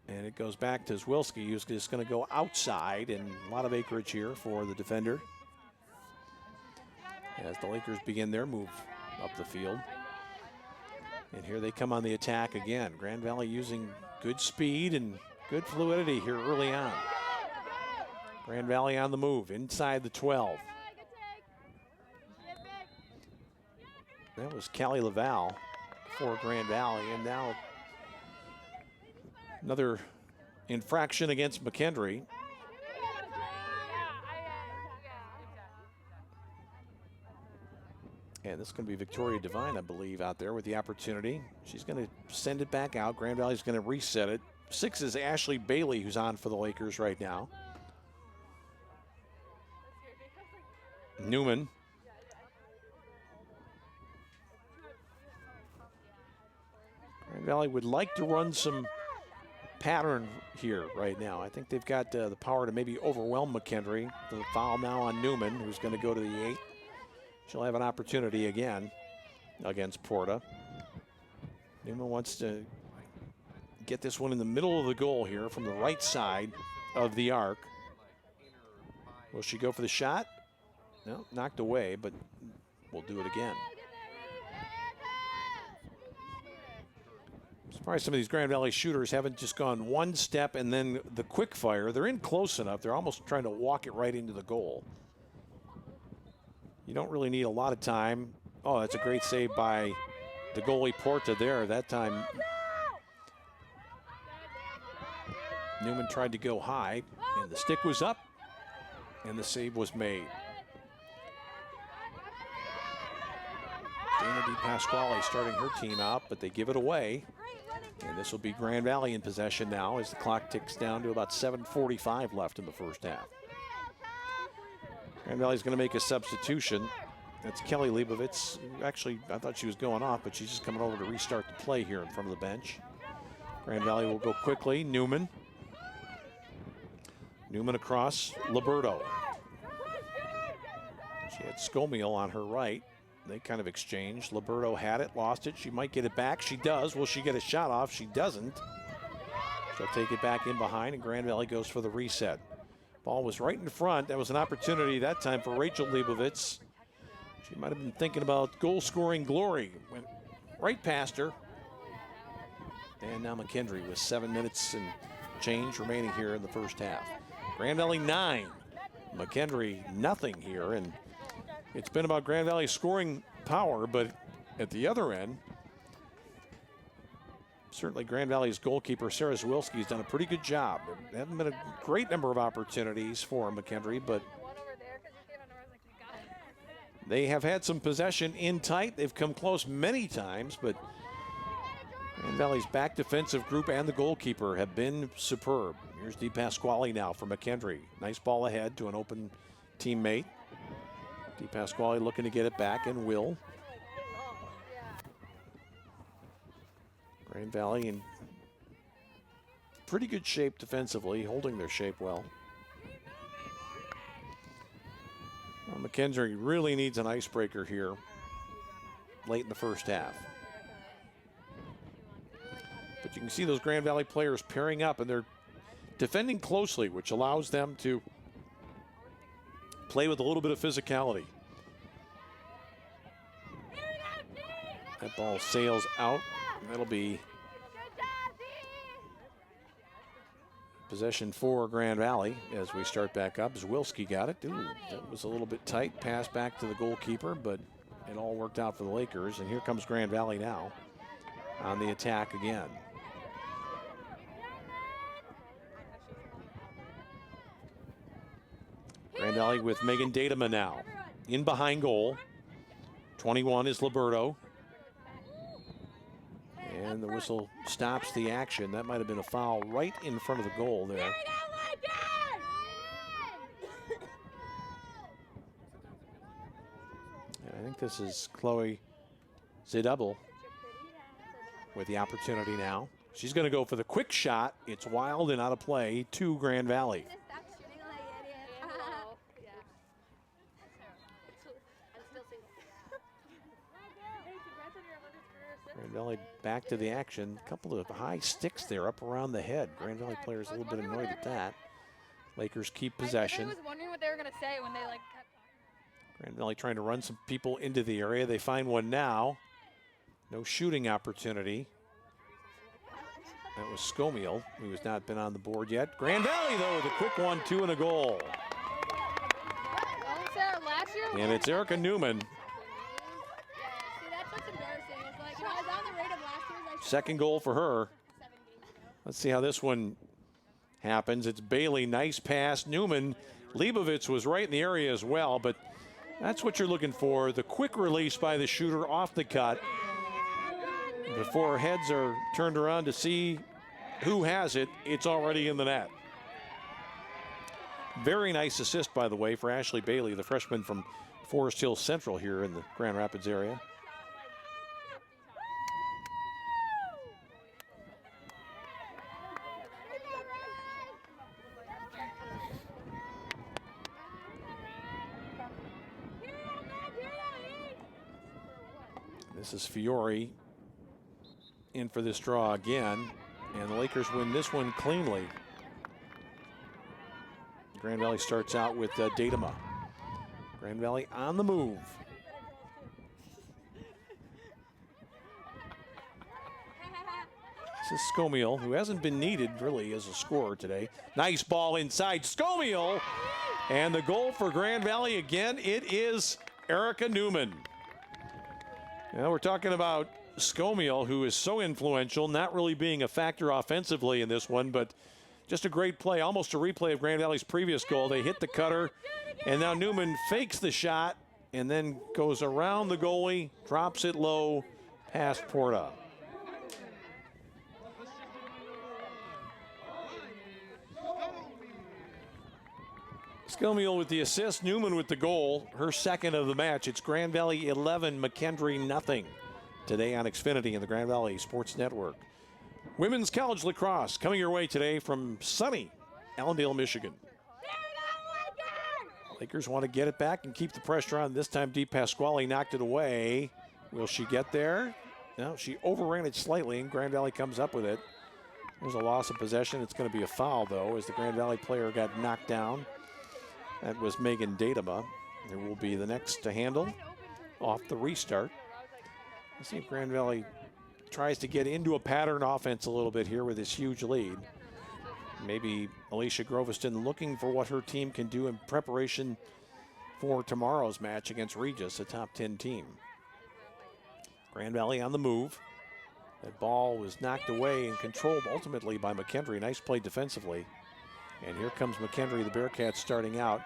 And And it goes back to Zwilski, who's just going to go outside, and a lot of acreage here for the defender as the Lakers begin their move up the field. And here they come on the attack again. Grand Valley using good speed and good fluidity here early on. Grand Valley on the move inside the 12. That was Callie Laval for Grand Valley, and now another infraction against McKendree. And this is going to be Victoria Devine, I believe, out there with the opportunity. She's going to send it back out. Grand Valley's going to reset it. 6 is Ashley Bailey, who's on for the Lakers right now. Newman. Grand Valley would like to run some pattern here right now. I think they've got the power to maybe overwhelm McKendree. The foul now on Newman, who's going to go to the 8. She'll have an opportunity again against Porta. Newman wants to get this one in the middle of the goal here from the right side of the arc. Will she go for the shot? No, knocked away, but we'll do it again. Surprised some of these Grand Valley shooters haven't just gone one step and then the quick fire. They're in close enough. They're almost trying to walk it right into the goal. You don't really need a lot of time. Oh, that's a great save by the goalie Porta there. That time Newman tried to go high, and the stick was up, and the save was made. Dana DePasquale starting her team out, but they give it away. And this will be Grand Valley in possession now as the clock ticks down to about 7:45 left in the first half. Grand Valley's going to make a substitution. That's Kelly Leibovitz. Actually, I thought she was going off, but she's just coming over to restart the play here in front of the bench. Grand Valley will go quickly. Newman. Newman across. Liberto. She had Scomiel on her right. They kind of exchanged. Liberto had it, lost it. She might get it back. She does. Will she get a shot off? She doesn't. She'll take it back in behind, and Grand Valley goes for the reset. Ball was right in front. That was an opportunity that time for Rachel Leibovitz. She might have been thinking about goal-scoring glory. Went right past her. And now McKendree with 7 minutes and change remaining here in the first half. Grand Valley 9, McKendree nothing here. And it's been about Grand Valley scoring power, but at the other end, certainly Grand Valley's goalkeeper, Sarah Zwilski, has done a pretty good job. There haven't been a great number of opportunities for McKendree, but they have had some possession in tight. They've come close many times, but Grand Valley's back defensive group and the goalkeeper have been superb. Here's DePasquale now for McKendree. Nice ball ahead to an open teammate. DePasquale looking to get it back and will. Grand Valley in pretty good shape defensively, holding their shape well. Well, McKendree really needs an icebreaker here late in the first half. But you can see those Grand Valley players pairing up, and they're defending closely, which allows them to play with a little bit of physicality. That ball sails out. That'll be possession for Grand Valley as we start back up. Zwilski got it. Ooh, that was a little bit tight. Pass back to the goalkeeper, but it all worked out for the Lakers. And here comes Grand Valley now on the attack again. Grand Valley with Megan Datema now in behind goal. 21 is Liberto. And the whistle stops the action. That might have been a foul right in front of the goal there. And I think this is Chloe Zidubble with the opportunity now. She's going to go for the quick shot. It's wild and out of play to Grand Valley. Grand Valley back to the action. A couple of high sticks there up around the head. Grand Valley players a little bit annoyed at that. Lakers keep possession. I was wondering what they were going to say when they like kept talking. Grand Valley trying to run some people into the area. They find one now. No shooting opportunity. That was Scomiel, who has not been on the board yet. Grand Valley, though, with a quick 1-2 and a goal. And it's Erica Newman. Second goal for her. Let's see how this one happens. It's Bailey, nice pass. Newman, Leibovitz was right in the area as well, but that's what you're looking for. The quick release by the shooter off the cut. Before heads are turned around to see who has it, it's already in the net. Very nice assist, by the way, for Ashley Bailey, the freshman from Forest Hill Central here in the Grand Rapids area. This is Fiore in for this draw again, and the Lakers win this one cleanly. Grand Valley starts out with Datema. Grand Valley on the move. This is Scomiel, who hasn't been needed really as a scorer today. Nice ball inside Scomiel, and the goal for Grand Valley again. It is Erica Newman. Now we're talking about Scomiel, who is so influential, not really being a factor offensively in this one, but just a great play, almost a replay of Grand Valley's previous goal. They hit the cutter, and now Newman fakes the shot and then goes around the goalie, drops it low, past Porta. Scomiel with the assist, Newman with the goal, her second of the match. It's Grand Valley 11, McKendree nothing today on Xfinity and the Grand Valley Sports Network. Women's college lacrosse coming your way today from sunny Allendale, Michigan. Lakers want to get it back and keep the pressure on. This time, Di Pasquale knocked it away. Will she get there? No, she overran it slightly, and Grand Valley comes up with it. There's a loss of possession. It's going to be a foul, though, as the Grand Valley player got knocked down. That was Megan Datema. There will be the next to handle off the restart. Let's see if Grand Valley tries to get into a pattern offense a little bit here with this huge lead. Maybe Alicia Groveston looking for what her team can do in preparation for tomorrow's match against Regis, a top 10 team. Grand Valley on the move. That ball was knocked away and controlled ultimately by McKendree. Nice play defensively. And here comes McKendree, the Bearcats starting out.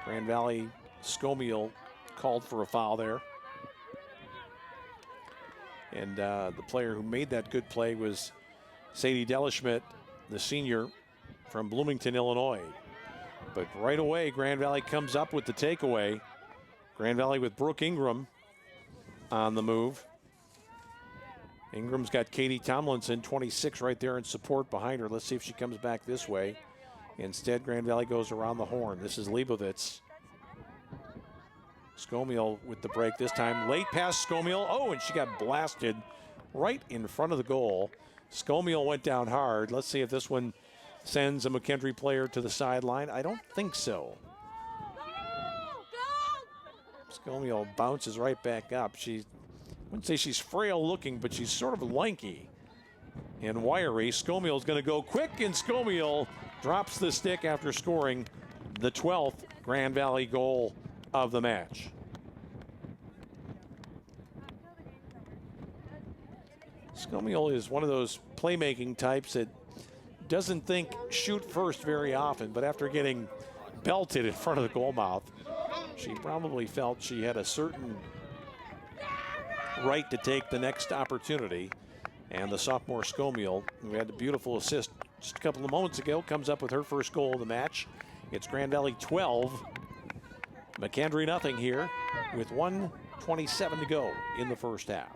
Grand Valley, Scomiel called for a foul there. And the player who made that good play was Sadie Delaschmidt, the senior from Bloomington, Illinois. But right away, Grand Valley comes up with the takeaway. Grand Valley with Brooke Ingram on the move. Ingram's got Katie Tomlinson, 26, right there in support behind her. Let's see if she comes back this way. Instead, Grand Valley goes around the horn. This is Leibovitz. Scomiel with the break this time. Late pass, Scomiel. Oh, and she got blasted right in front of the goal. Scomiel went down hard. Let's see if this one sends a McKendree player to the sideline. I don't think so. Scomiel bounces right back up. I wouldn't say she's frail looking, but she's sort of lanky and wiry. Scomiel's going to go quick, and Scomiel drops the stick after scoring the 12th Grand Valley goal of the match. Scomiel is one of those playmaking types that doesn't think shoot first very often, but after getting belted in front of the goal mouth, she probably felt she had a certain right to take the next opportunity. And the sophomore Scomiel, who had a beautiful assist just a couple of moments ago, comes up with her first goal of the match. It's Grand Valley 12, McKendree nothing here with 1:27 to go in the first half.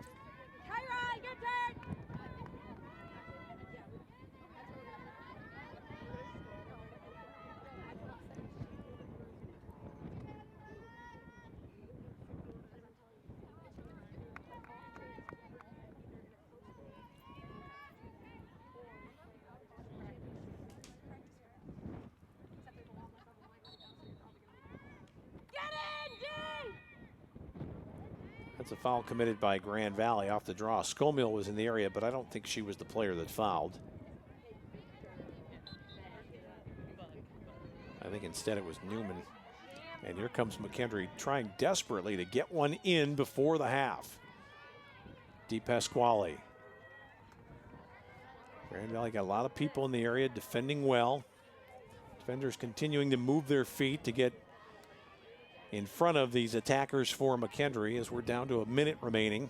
That's a foul committed by Grand Valley off the draw. Schomill was in the area, but I don't think she was the player that fouled. I think instead it was Newman. And here comes McKendree trying desperately to get one in before the half. DePasquale. Grand Valley got a lot of people in the area defending well. Defenders continuing to move their feet to get in front of these attackers for McKendree as we're down to a minute remaining.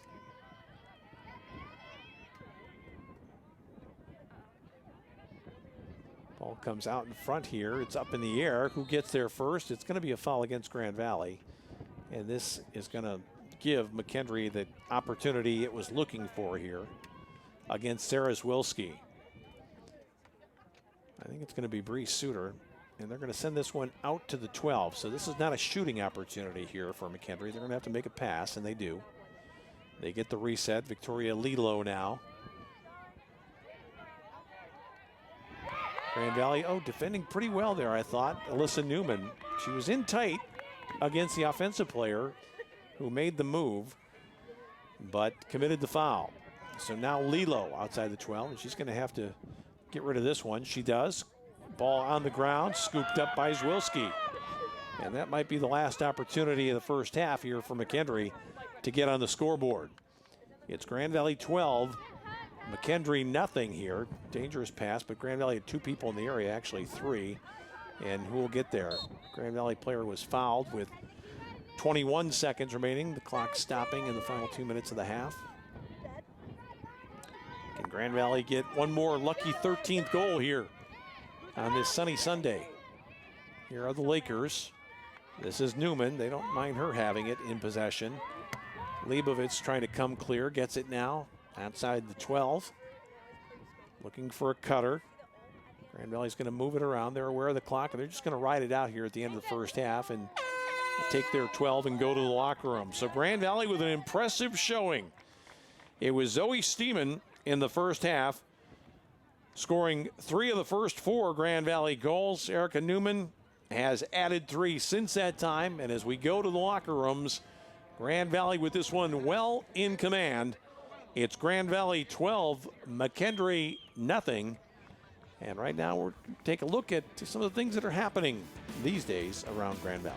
Ball comes out in front here. It's up in the air. Who gets there first? It's going to be a foul against Grand Valley. And this is going to give McKendree the opportunity it was looking for here against Sarah Zwilski. I think it's going to be Bree Suter. And they're going to send this one out to the 12. So this is not a shooting opportunity here for McKendree. They're going to have to make a pass, and they do. They get the reset. Victoria Lilo now. Grand Valley, defending pretty well there, I thought. Alyssa Newman, she was in tight against the offensive player who made the move, but committed the foul. So now Lilo outside the 12, and she's going to have to get rid of this one. She does. Ball on the ground, scooped up by Zwilski. And that might be the last opportunity of the first half here for McKendree to get on the scoreboard. It's Grand Valley 12, McKendree nothing here. Dangerous pass, but Grand Valley had two people in the area, actually three. And who will get there? Grand Valley player was fouled with 21 seconds remaining. The clock stopping in the final 2 minutes of the half. Can Grand Valley get one more lucky 13th goal here on this sunny Sunday? Here are the Lakers. This is Newman. They don't mind her having it in possession. Leibovitz trying to come clear. Gets it now outside the 12. Looking for a cutter. Grand Valley's going to move it around. They're aware of the clock, and they're just going to ride it out here at the end of the first half and take their 12 and go to the locker room. So Grand Valley with an impressive showing. It was Zoe Steeman in the first half, scoring 3 of the first 4 Grand Valley goals. Erica Newman has added 3 since that time. And as we go to the locker rooms, Grand Valley with this one well in command. It's Grand Valley 12, McKendree nothing. And right now we'll take a look at some of the things that are happening these days around Grand Valley.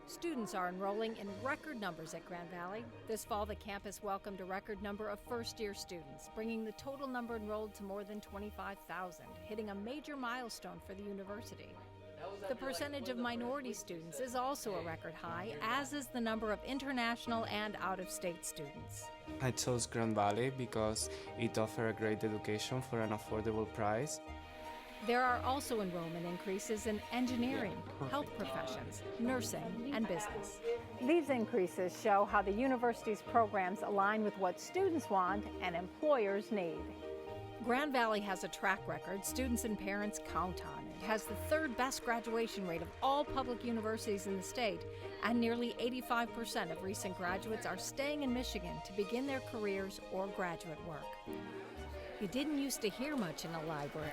Students are enrolling in record numbers at Grand Valley. This fall, the campus welcomed a record number of first-year students, bringing the total number enrolled to more than 25,000, hitting a major milestone for the university. The percentage of minority students is also a record high, as is the number of international and out-of-state students. I chose Grand Valley because it offers a great education for an affordable price. There are also enrollment increases in engineering, health professions, nursing, and business. These increases show how the university's programs align with what students want and employers need. Grand Valley has a track record students and parents count on. It has the 3rd best graduation rate of all public universities in the state, and nearly 85% of recent graduates are staying in Michigan to begin their careers or graduate work. You didn't used to hear much in a library.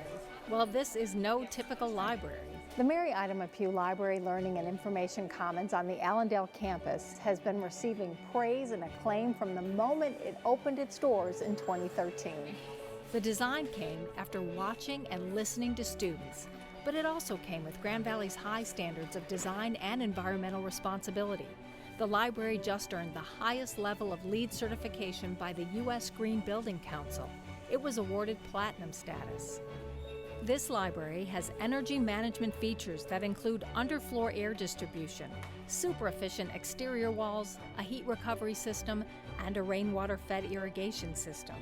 Well, this is no typical library. The Mary Ida Pugh Library Learning and Information Commons on the Allendale campus has been receiving praise and acclaim from the moment it opened its doors in 2013. The design came after watching and listening to students, but it also came with Grand Valley's high standards of design and environmental responsibility. The library just earned the highest level of LEED certification by the U.S. Green Building Council. It was awarded platinum status. This library has energy management features that include underfloor air distribution, super efficient exterior walls, a heat recovery system, and a rainwater-fed irrigation system.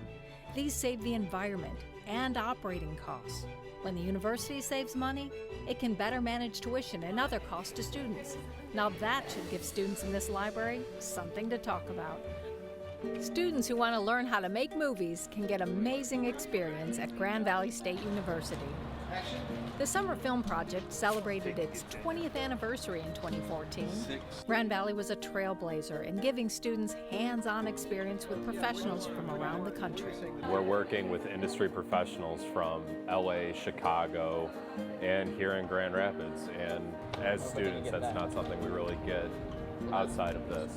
These save the environment and operating costs. When the university saves money, it can better manage tuition and other costs to students. Now that should give students in this library something to talk about. Students who want to learn how to make movies can get amazing experience at Grand Valley State University. The Summer Film Project celebrated its 20th anniversary in 2014. Grand Valley was a trailblazer in giving students hands-on experience with professionals from around the country. We're working with industry professionals from LA, Chicago, and here in Grand Rapids. And as students, that's not something we really get outside of this.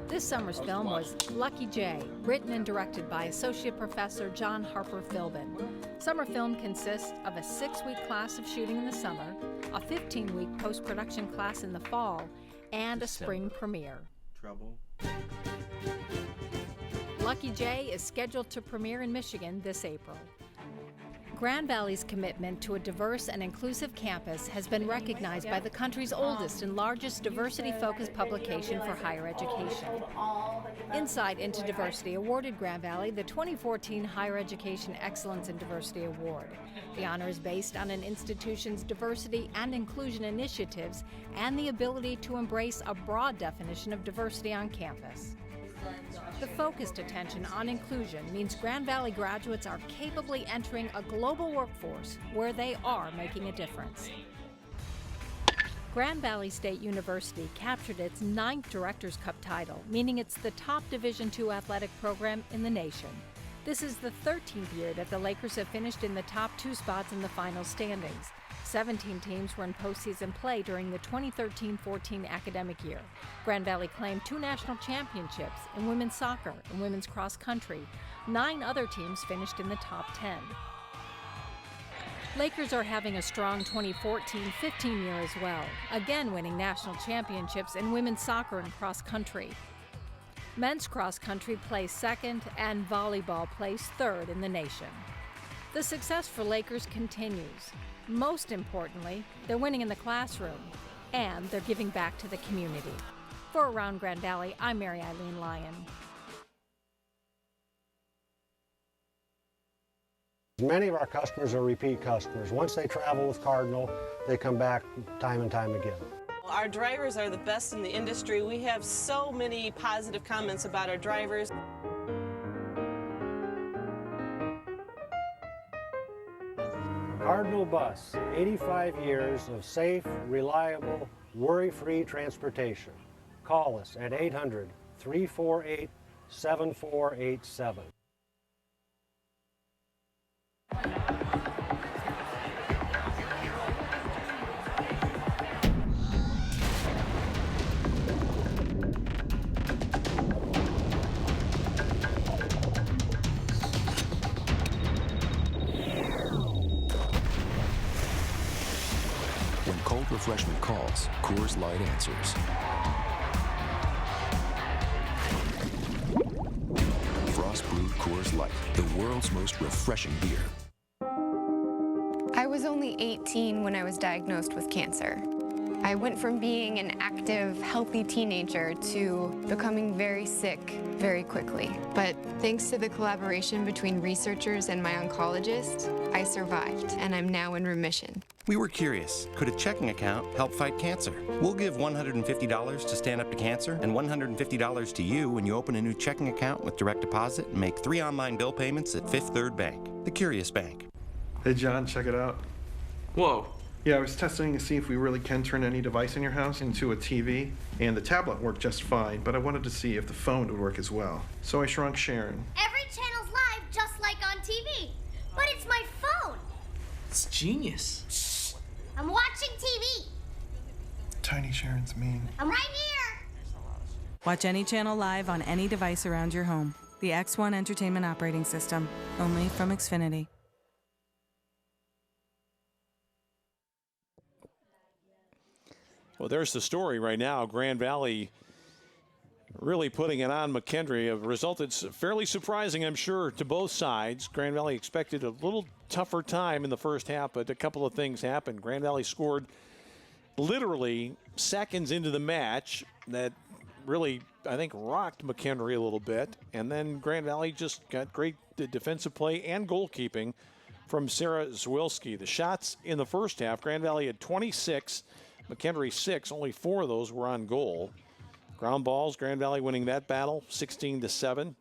This summer's film was Lucky J, written and directed by Associate Professor John Harper Philbin. Summer film consists of a 6-week class of shooting in the summer, a 15-week post-production class in the fall, and a spring premiere. Lucky J is scheduled to premiere in Michigan this April. Grand Valley's commitment to a diverse and inclusive campus has been recognized by the country's oldest and largest diversity-focused publication for higher education. Insight into Diversity awarded Grand Valley the 2014 Higher Education Excellence in Diversity Award. The honor is based on an institution's diversity and inclusion initiatives and the ability to embrace a broad definition of diversity on campus. The focused attention on inclusion means Grand Valley graduates are capably entering a global workforce where they are making a difference. Grand Valley State University captured its 9th Directors' Cup title, meaning it's the top Division II athletic program in the nation. This is the 13th year that the Lakers have finished in the top 2 spots in the final standings. 17 teams were in postseason play during the 2013-14 academic year. Grand Valley claimed 2 national championships in women's soccer and women's cross country. 9 other teams finished in the top 10. Lakers are having a strong 2014-15 year as well, again winning national championships in women's soccer and cross country. Men's cross country placed 2nd and volleyball placed 3rd in the nation. The success for Lakers continues. Most importantly, they're winning in the classroom, and they're giving back to the community. For Around Grand Valley, I'm Mary Eileen Lyon. Many of our customers are repeat customers. Once they travel with Cardinal, they come back time and time again. Our drivers are the best in the industry. We have so many positive comments about our drivers. Cardinal Bus, 85 years of safe, reliable, worry-free transportation. Call us at 800-348-7487. When cold refreshment calls, Coors Light answers. Frost brewed Coors Light, the world's most refreshing beer. I was only 18 when I was diagnosed with cancer. I went from being an active, healthy teenager to becoming very sick very quickly. But thanks to the collaboration between researchers and my oncologist, I survived, and I'm now in remission. We were curious, could a checking account help fight cancer? We'll give $150 to Stand Up to Cancer and $150 to you when you open a new checking account with direct deposit and make 3 online bill payments at Fifth Third Bank, the Curious Bank. Hey John, check it out. Whoa. Yeah, I was testing to see if we really can turn any device in your house into a TV, and the tablet worked just fine, but I wanted to see if the phone would work as well. So I shrunk Sharon. Every channel's live just like on TV, but it's my phone. It's genius. I'm watching TV. Tiny Sharon's mean. I'm right here. Watch any channel live on any device around your home. The X1 Entertainment Operating System, only from Xfinity. Well, there's the story right now. Grand Valley really putting it on McKendree. A result that's fairly surprising, I'm sure, to both sides. Grand Valley expected a little tougher time in the first half, but a couple of things happened. Grand Valley scored literally seconds into the match that really, I think, rocked McKendree a little bit. And then Grand Valley just got great defensive play and goalkeeping from Sarah Zwilski. The shots in the first half, Grand Valley had 26. McKendree 6, only 4 of those were on goal. Ground balls, Grand Valley winning that battle 16-7.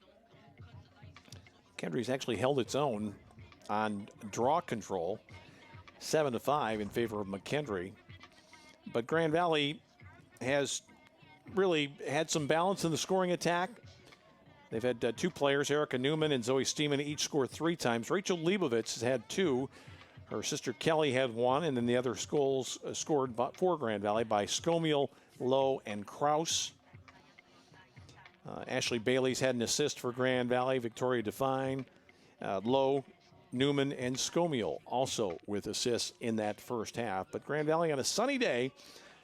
McKendree's actually held its own on draw control, 7-5 in favor of McKendree. But Grand Valley has really had some balance in the scoring attack. They've had two players, Erica Newman and Zoe Steeman, each scored 3 times. Rachel Leibovitz has had 2. Her sister Kelly had 1, and then the other goals scored for Grand Valley by Scomiel, Lowe, and Kraus. Ashley Bailey's had an assist for Grand Valley. Victoria Define, Lowe, Newman, and Scomiel also with assists in that first half. But Grand Valley on a sunny day,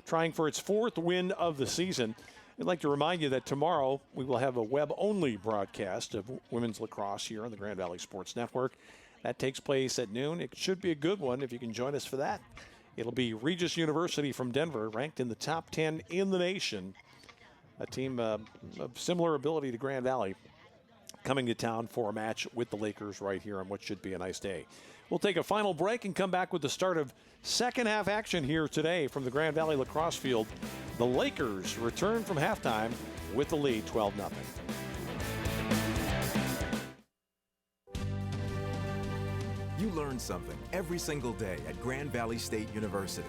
trying for its 4th win of the season. I'd like to remind you that tomorrow we will have a web-only broadcast of women's lacrosse here on the Grand Valley Sports Network. That takes place at noon. It should be a good one if you can join us for that. It'll be Regis University from Denver, ranked in the top 10 in the nation. A team of similar ability to Grand Valley coming to town for a match with the Lakers right here on what should be a nice day. We'll take a final break and come back with the start of second half action here today from the Grand Valley lacrosse field. The Lakers return from halftime with the lead 12-0. You learn something every single day at Grand Valley State University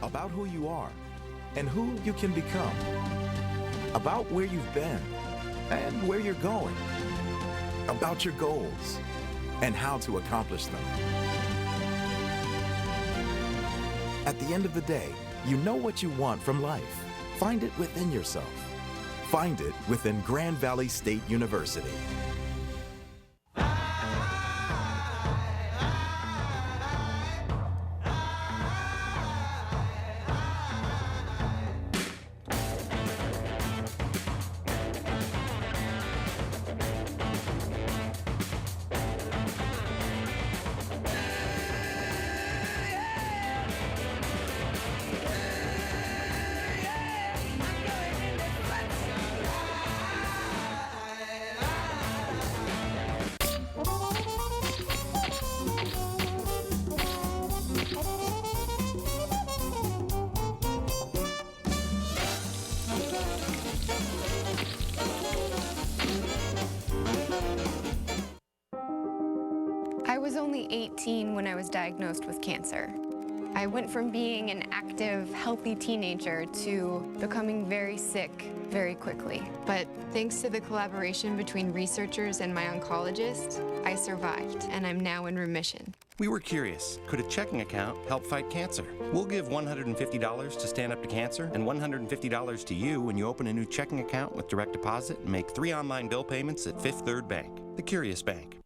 about who you are and who you can become, about where you've been and where you're going, about your goals and how to accomplish them. At the end of the day, you know what you want from life. Find it within yourself. Find it within Grand Valley State University. I was only 18 when I was diagnosed with cancer. I went from being an active, healthy teenager to becoming very sick very quickly. But thanks to the collaboration between researchers and my oncologist, I survived, and I'm now in remission. We were curious, could a checking account help fight cancer? We'll give $150 to Stand Up to Cancer and $150 to you when you open a new checking account with direct deposit and make 3 online bill payments at Fifth Third Bank, the Curious Bank.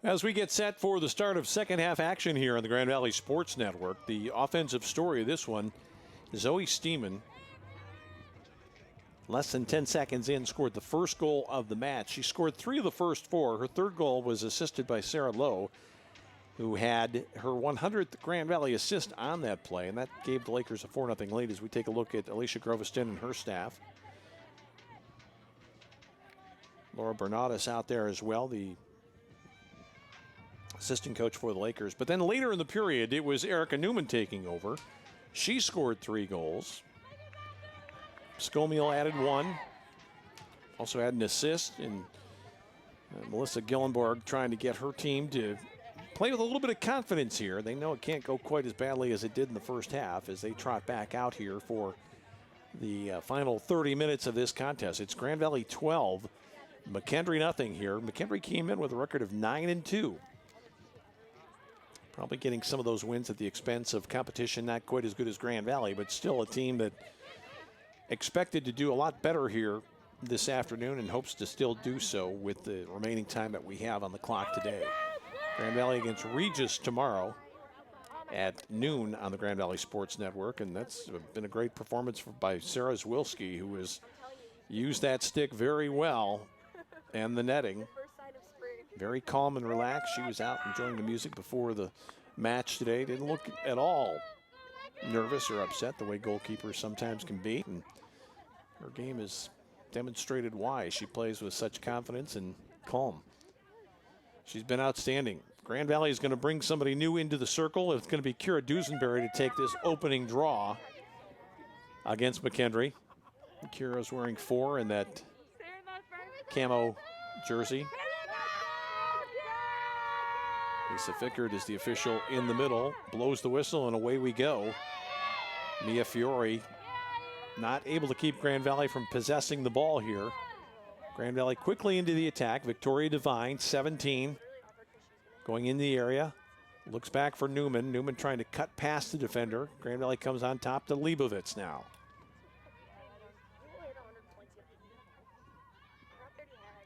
As we get set for the start of second half action here on the Grand Valley Sports Network, the offensive story of this one, Zoe Steeman, less than 10 seconds in, scored the first goal of the match. She scored 3 of the first 4. Her third goal was assisted by Sarah Lowe, who had her 100th Grand Valley assist on that play, and that gave the Lakers a 4-0 lead as we take a look at Alicia Groveston and her staff. Laura Bernadas out there as well, the assistant coach for the Lakers. But then later in the period, it was Erica Newman taking over. She scored 3 goals. Scomiel added 1. Also had an assist. And Melissa Gillenborg trying to get her team to play with a little bit of confidence here. They know it can't go quite as badly as it did in the first half as they trot back out here for the final 30 minutes of this contest. It's Grand Valley 12, McKendree nothing here. McKendree came in with a record of 9-2. Probably getting some of those wins at the expense of competition not quite as good as Grand Valley, but still a team that expected to do a lot better here this afternoon and hopes to still do so with the remaining time that we have on the clock today. Grand Valley against Regis tomorrow at noon on the Grand Valley Sports Network, and that's been a great performance by Sarah Zwilski, who has used that stick very well and the netting. Very calm and relaxed. She was out enjoying the music before the match today. Didn't look at all nervous or upset the way goalkeepers sometimes can be. And her game is demonstrated why she plays with such confidence and calm. She's been outstanding. Grand Valley is going to bring somebody new into the circle. It's going to be Kira Dusenberry to take this opening draw against McKendree. Kira's wearing 4 in that camo jersey. Lisa Fickard is the official in the middle, blows the whistle, and away we go. Mia Fiore not able to keep Grand Valley from possessing the ball here. Grand Valley quickly into the attack. Victoria Devine, 17, going in the area. Looks back for Newman. Newman trying to cut past the defender. Grand Valley comes on top to Leibovitz now.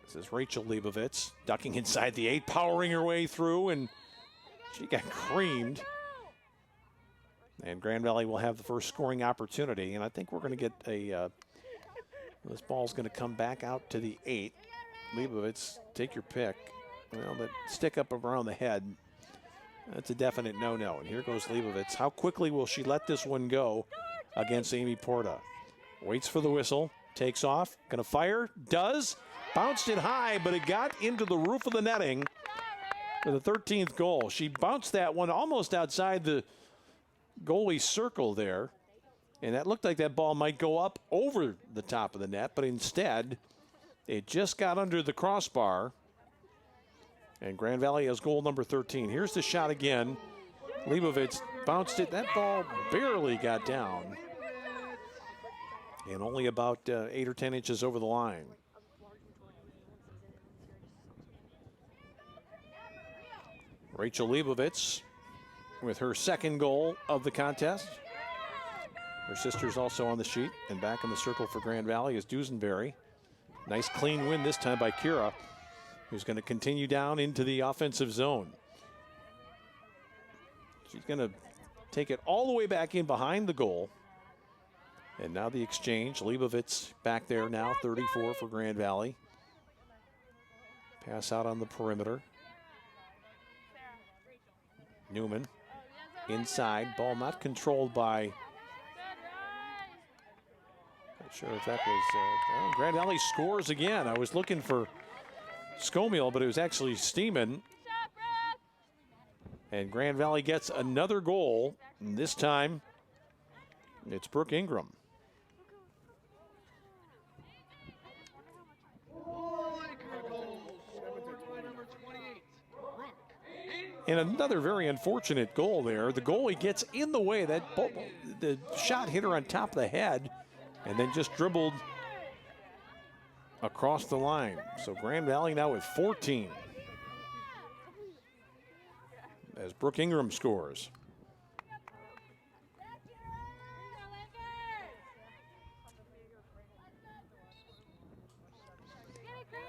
This is Rachel Leibovitz ducking inside the 8, powering her way through, and she got creamed. And Grand Valley will have the first scoring opportunity, and I think we're going to get a, this ball's going to come back out to the 8. Leibovitz, take your pick. Well, that stick up around the head, that's a definite no-no. And here goes Leibovitz. How quickly will she let this one go against Amy Porta? Waits for the whistle, takes off, going to fire, does. Bounced it high, but it got into the roof of the netting for the 13th goal. She bounced that one almost outside the goalie circle there, and that looked like that ball might go up over the top of the net, but instead it just got under the crossbar, and Grand Valley has goal number 13. Here's the shot again. Leibovitz bounced it. That ball barely got down, and only about 8 or 10 inches over the line. Rachel Leibovitz with her second goal of the contest. Her sister's also on the sheet, and back in the circle for Grand Valley is Dusenberry. Nice clean win this time by Kira, who's going to continue down into the offensive zone. She's going to take it all the way back in behind the goal. And now the exchange. Leibovitz back there now, 34 for Grand Valley. Pass out on the perimeter. Newman inside, ball not controlled by, not sure if that was, well, Grand Valley scores again. I was looking for Scomiel, but it was actually Steeman. And Grand Valley gets another goal, and this time it's Brooke Ingram. And another very unfortunate goal there. The goalie gets in the way. That ball, the shot hit her on top of the head and then just dribbled across the line. So Grand Valley now with 14 as Brooke Ingram scores.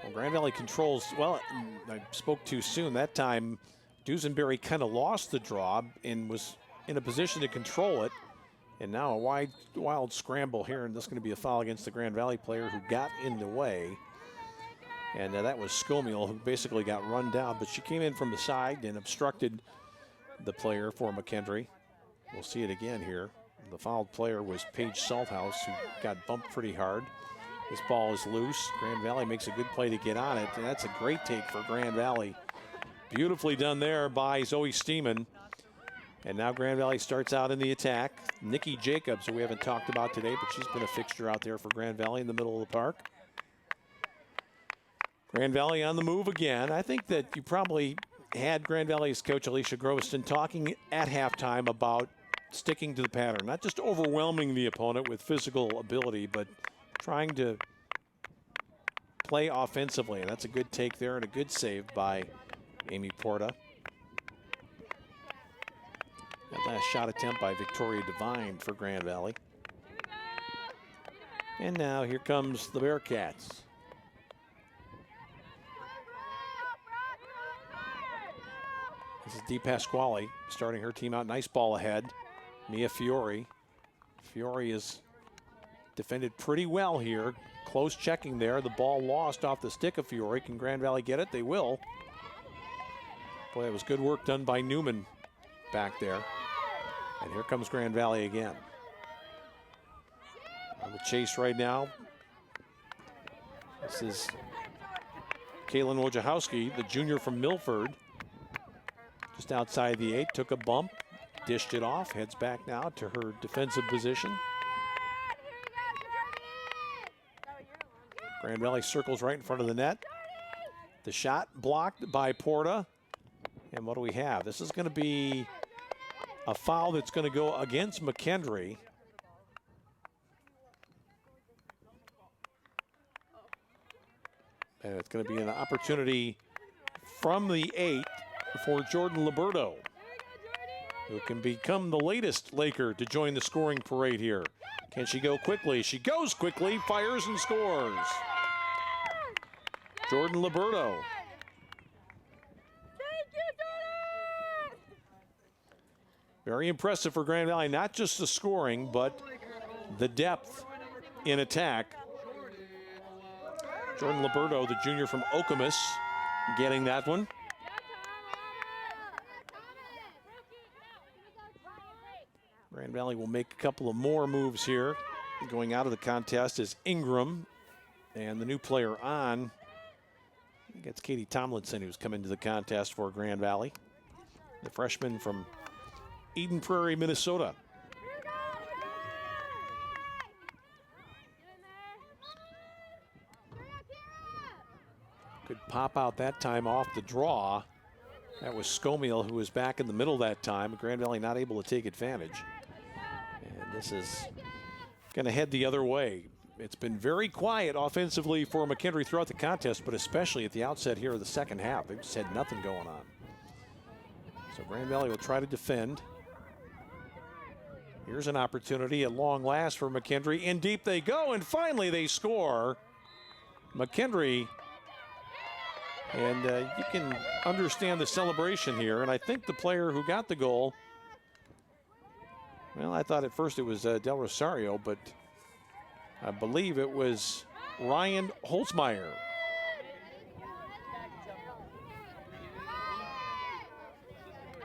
Well, Grand Valley controls, well, I spoke too soon. That time Dusenberry kind of lost the draw and was in a position to control it. And now a wild scramble here, and this is going to be a foul against the Grand Valley player who got in the way. And that was Scomiel, who basically got run down, but she came in from the side and obstructed the player for McKendree. We'll see it again here. The fouled player was Paige Salthouse, who got bumped pretty hard. This ball is loose. Grand Valley makes a good play to get on it, and that's a great take for Grand Valley. Beautifully done there by Zoe Steeman. And now Grand Valley starts out in the attack. Nikki Jacobs, who we haven't talked about today, but she's been a fixture out there for Grand Valley in the middle of the park. Grand Valley on the move again. I think that you probably had Grand Valley's coach Alicia Groveston talking at halftime about sticking to the pattern, not just overwhelming the opponent with physical ability, but trying to play offensively. And that's a good take there and a good save by Amy Porta. That last shot attempt by Victoria Devine for Grand Valley. And now here comes the Bearcats. This is Dee Pasquale starting her team out. Nice ball ahead. Mia Fiore. Fiore is defended pretty well here. Close checking there. The ball lost off the stick of Fiore. Can Grand Valley get it? They will. Boy, that was good work done by Newman back there. And here comes Grand Valley again. On the chase right now. This is Kaylin Wojciechowski, the junior from Milford. Just outside the 8, took a bump, dished it off, heads back now to her defensive position. Grand Valley circles right in front of the net. The shot blocked by Porta. And what do we have? This is going to be a foul that's going to go against McKendree. And it's going to be an opportunity from the 8 for Jordan Liberto, who can become the latest Laker to join the scoring parade here. Can she go quickly? She goes quickly, fires and scores. Jordan Liberto. Very impressive for Grand Valley, not just the scoring, but the depth in attack. Jordan Liberto, the junior from Okemos, getting that one. Grand Valley will make a couple of more moves here. Going out of the contest is Ingram, and the new player on gets Katie Tomlinson, who's come into the contest for Grand Valley. The freshman from Eden Prairie, Minnesota. Could pop out that time off the draw. That was Scomiel, who was back in the middle that time. Grand Valley not able to take advantage. And this is going to head the other way. It's been very quiet offensively for McKendree throughout the contest, but especially at the outset here of the second half. They've just had nothing going on. So Grand Valley will try to defend. Here's an opportunity at long last for McKendree. In deep they go, and finally they score. McKendree. And you can understand the celebration here. And I think the player who got the goal, well, I thought at first it was Del Rosario, but I believe it was Ryan Holzmeyer.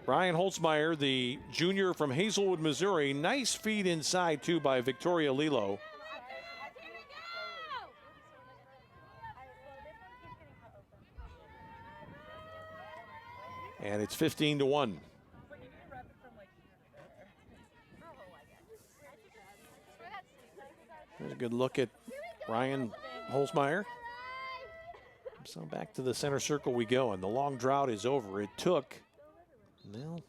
Ryan Holzmeyer, the junior from Hazelwood, Missouri. Nice feed inside, too, by Victoria Lilo. And it's 15-1. There's a good look at Ryan Holzmeyer. So back to the center circle we go, and the long drought is over. It took, well,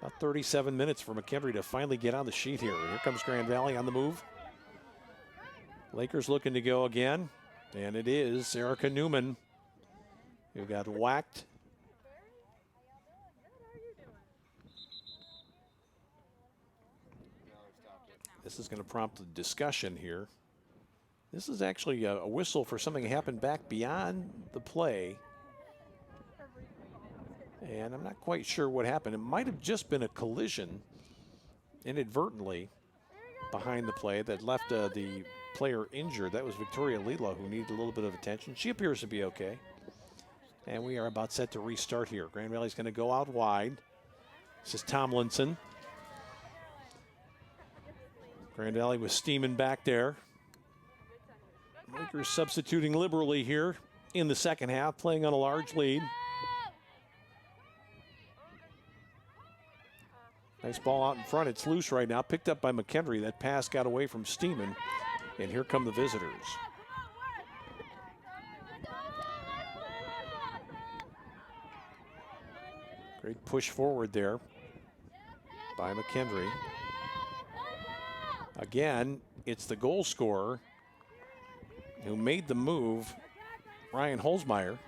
about 37 minutes for McKendree to finally get on the sheet here. Here comes Grand Valley on the move. Lakers looking to go again, and it is Erica Newman who got whacked. This is going to prompt a discussion here. This is actually a whistle for something that happened back beyond the play. And I'm not quite sure what happened. It might have just been a collision inadvertently behind the play that left the player injured. That was Victoria Lila, who needed a little bit of attention. She appears to be okay. And we are about set to restart here. Grand Valley's going to go out wide. This is Tomlinson. Grand Valley was steaming back there. Lakers substituting liberally here in the second half, playing on a large lead. Nice ball out in front. It's loose right now. Picked up by McKendree. That pass got away from Steeman. And here come the visitors. Great push forward there by McKendree. Again, it's the goal scorer who made the move, Ryan Holzmeyer.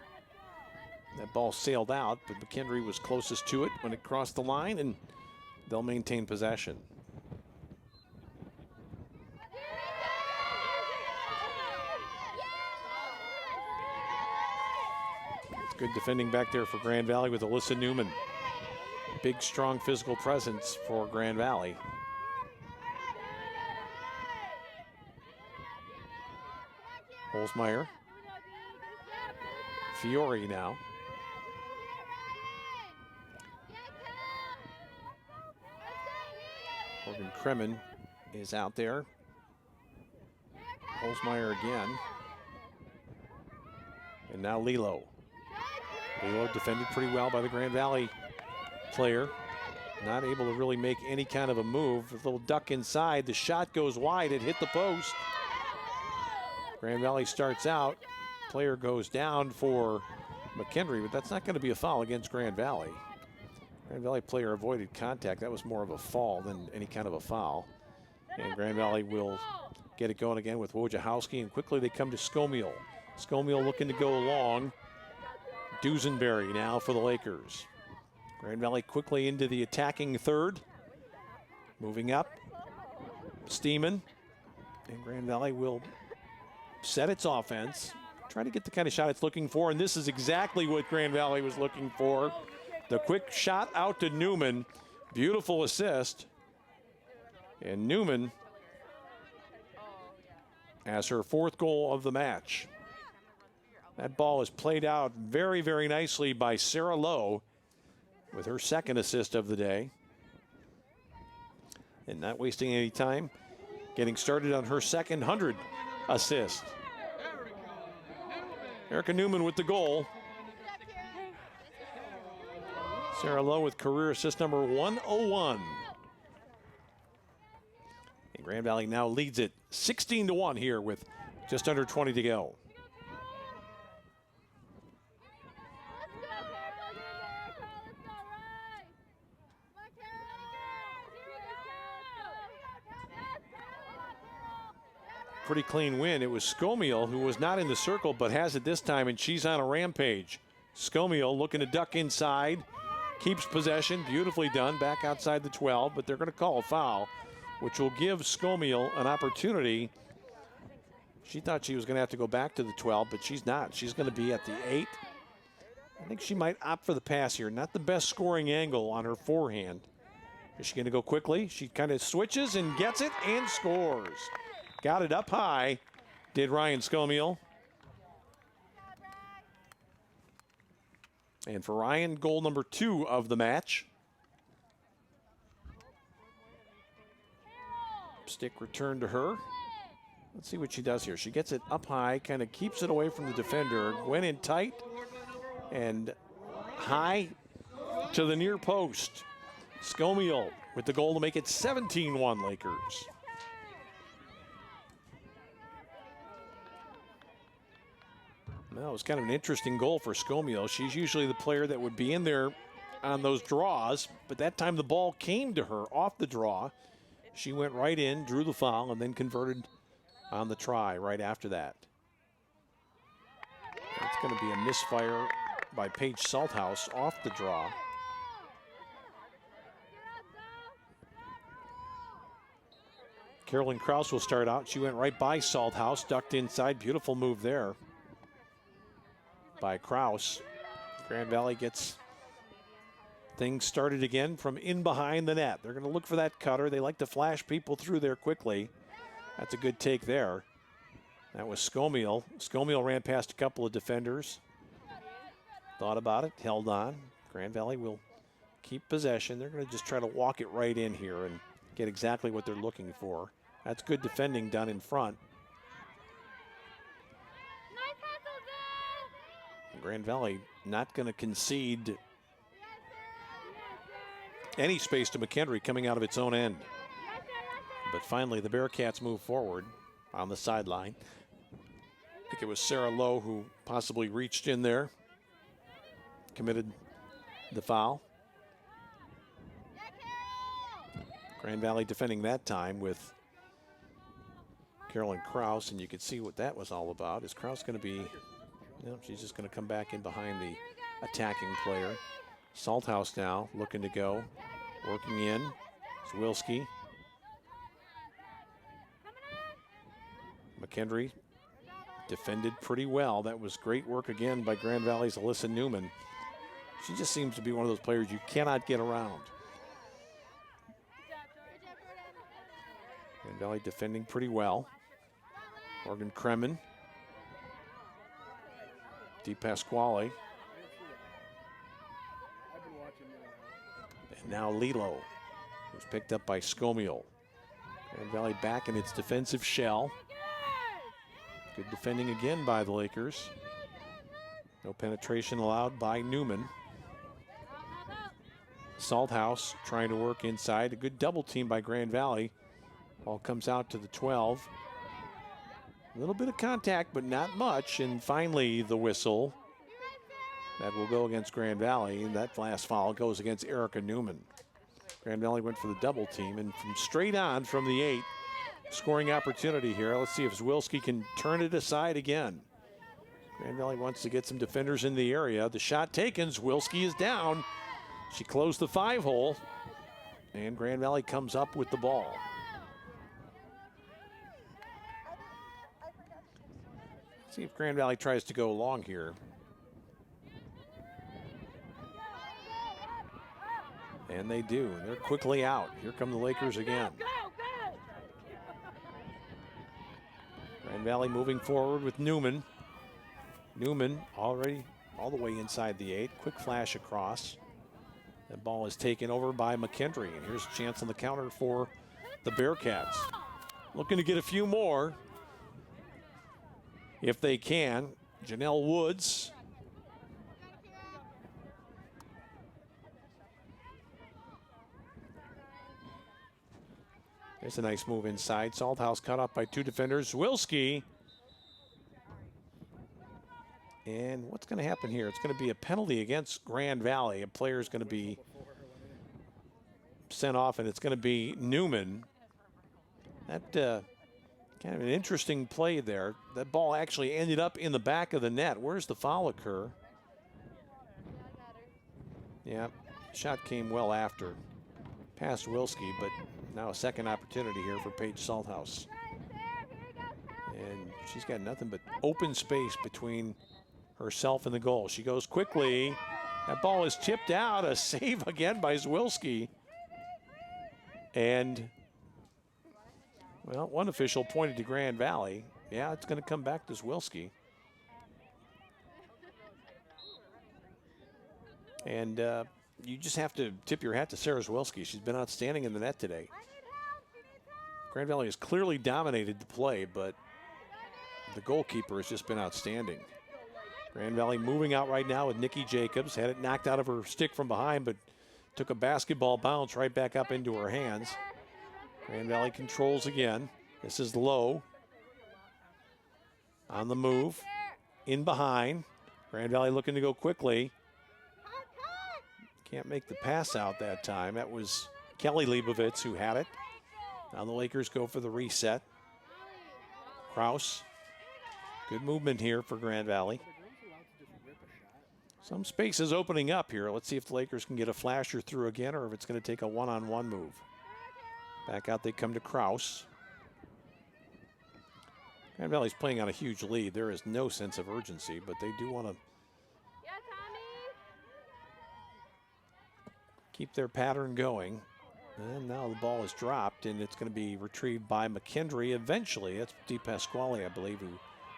That ball sailed out, but McKendree was closest to it when it crossed the line, and they'll maintain possession. It's good defending back there for Grand Valley with Alyssa Newman. Big, strong physical presence for Grand Valley. Holzmeyer. Fiore now. Morgan Kremen is out there. Holzmeyer again. And now Lilo. Lilo defended pretty well by the Grand Valley player. Not able to really make any kind of a move. A little duck inside. The shot goes wide. It hit the post. Grand Valley starts out. Player goes down for McKendree, but that's not going to be a foul against Grand Valley. Grand Valley player avoided contact. That was more of a fall than any kind of a foul. And Grand Valley will get it going again with Wojciechowski, and quickly they come to Skomiel. Skomiel looking to go long. Dusenberry now for the Lakers. Grand Valley quickly into the attacking third. Moving up. Steeman. And Grand Valley will set its offense. Try to get the kind of shot it's looking for, and this is exactly what Grand Valley was looking for. The quick shot out to Newman. Beautiful assist. And Newman has her 4th goal of the match. That ball is played out very, very nicely by Sarah Lowe with her 2nd assist of the day. And not wasting any time, getting started on her 2nd 100 assist. Erica Newman with the goal. Sarah Lowe with career assist number 101. And Grand Valley now leads it 16-1 here with just under 20 to go. Pretty clean win. It was Skomiel who was not in the circle but has it this time, and she's on a rampage. Skomiel looking to duck inside, keeps possession, beautifully done, back outside the 12, but they're going to call a foul, which will give Skomiel an opportunity. She thought she was going to have to go back to the 12, but she's not. She's going to be at the 8. I think she might opt for the pass here. Not the best scoring angle on her forehand. Is she going to go quickly? She kind of switches and gets it and scores. Got it up high, did Ryan Skomiel. And for Ryan, goal number 2 of the match. Stick returned to her. Let's see what she does here. She gets it up high, kind of keeps it away from the defender. Went in tight and high to the near post. Skomiel with the goal to make it 17-1 Lakers. That was kind of an interesting goal for Skomiel. She's usually the player that would be in there on those draws, but that time the ball came to her off the draw. She went right in, drew the foul, and then converted on the try right after that. It's going to be a misfire by Paige Salthouse off the draw. Carolyn Krause will start out. She went right by Salthouse, ducked inside. Beautiful move there by Krause. Grand Valley gets things started again from in behind the net. They're going to look for that cutter. They like to flash people through there quickly. That's a good take there. That was Skomiel. Skomiel ran past a couple of defenders. Thought about it, held on. Grand Valley will keep possession. They're going to just try to walk it right in here and get exactly what they're looking for. That's good defending done in front. Grand Valley not going to concede any space to McKendree coming out of its own end. But finally, the Bearcats move forward on the sideline. I think it was Sarah Lowe who possibly reached in there, committed the foul. Grand Valley defending that time with Carolyn Krause, and you could see what that was all about. Is Krause going to be... No, she's just going to come back in behind the attacking player. Salthouse now looking to go. Working in. Zwilski. McKendree defended pretty well. That was great work again by Grand Valley's Alyssa Newman. She just seems to be one of those players you cannot get around. Grand Valley defending pretty well. Morgan Kremen. Di Pasquale. And now Lilo, who's picked up by Skomiel. Grand Valley back in its defensive shell. Good defending again by the Lakers. No penetration allowed by Newman. Salthouse trying to work inside. A good double team by Grand Valley. Ball comes out to the 12. A little bit of contact, but not much. And finally, the whistle. That will go against Grand Valley. And that last foul goes against Erica Newman. Grand Valley went for the double team. And from straight on from the 8, scoring opportunity here. Let's see if Zwilski can turn it aside again. Grand Valley wants to get some defenders in the area. The shot taken. Zwilski is down. She closed the 5-hole. And Grand Valley comes up with the ball. Let's see if Grand Valley tries to go long here. And they do. They're quickly out. Here come the Lakers again. Grand Valley moving forward with Newman. Newman already all the way inside the 8. Quick flash across. The ball is taken over by McKendree. And here's a chance on the counter for the Bearcats. Looking to get a few more if they can. Janelle Woods. There's a nice move inside. Salthouse cut off by 2 defenders. Zwilski. And what's going to happen here? It's going to be a penalty against Grand Valley. A player is going to be sent off, and it's going to be Newman. That kind of an interesting play there. That ball actually ended up in the back of the net. Where's the foul occur? Yeah, shot came well after. Past Zwilski, but now a second opportunity here for Paige Salthouse. And she's got nothing but open space between herself and the goal. She goes quickly. That ball is chipped out. A save again by Zwilski. And, well, one official pointed to Grand Valley. Yeah, it's going to come back to Zwilski. And you just have to tip your hat to Sarah Zwilski. She's been outstanding in the net today. Grand Valley has clearly dominated the play, but the goalkeeper has just been outstanding. Grand Valley moving out right now with Nikki Jacobs. Had it knocked out of her stick from behind, but took a basketball bounce right back up into her hands. Grand Valley controls again. This is Lowe. On the move. In behind. Grand Valley looking to go quickly. Can't make the pass out that time. That was Kelly Leibovitz who had it. Now the Lakers go for the reset. Kraus. Good movement here for Grand Valley. Some space is opening up here. Let's see if the Lakers can get a flasher through again or if it's going to take a one-on-one move. Back out they come to Kraus. Grand Valley's playing on a huge lead. There is no sense of urgency, but they do want to keep their pattern going. And now the ball is dropped, and it's going to be retrieved by McKendree eventually. That's Di Pasquale, I believe, who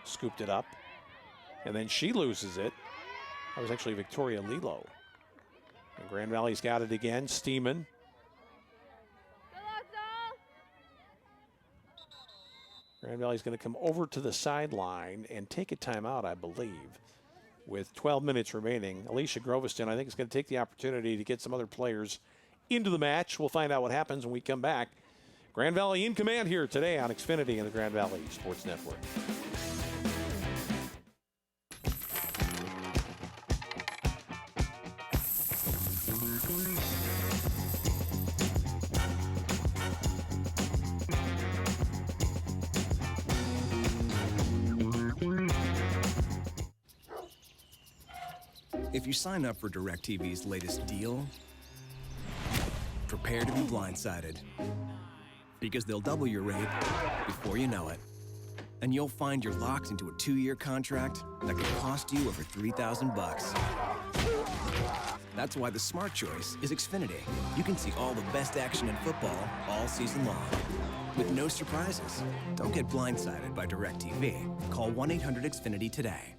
scooped it up. And then she loses it. That was actually Victoria Lilo. And Grand Valley's got it again. Steeman. Grand Valley's going to come over to the sideline and take a timeout, I believe, with 12 minutes remaining. Alicia Groveston, I think, is going to take the opportunity to get some other players into the match. We'll find out what happens when we come back. Grand Valley in command here today on Xfinity and the Grand Valley Sports Network. If you sign up for DirecTV's latest deal, prepare to be blindsided. Because they'll double your rate before you know it. And you'll find you're locked into a 2-year contract that could cost you over $3,000. That's why the smart choice is Xfinity. You can see all the best action in football all season long. With no surprises. Don't get blindsided by DirecTV. Call 1-800-XFINITY today.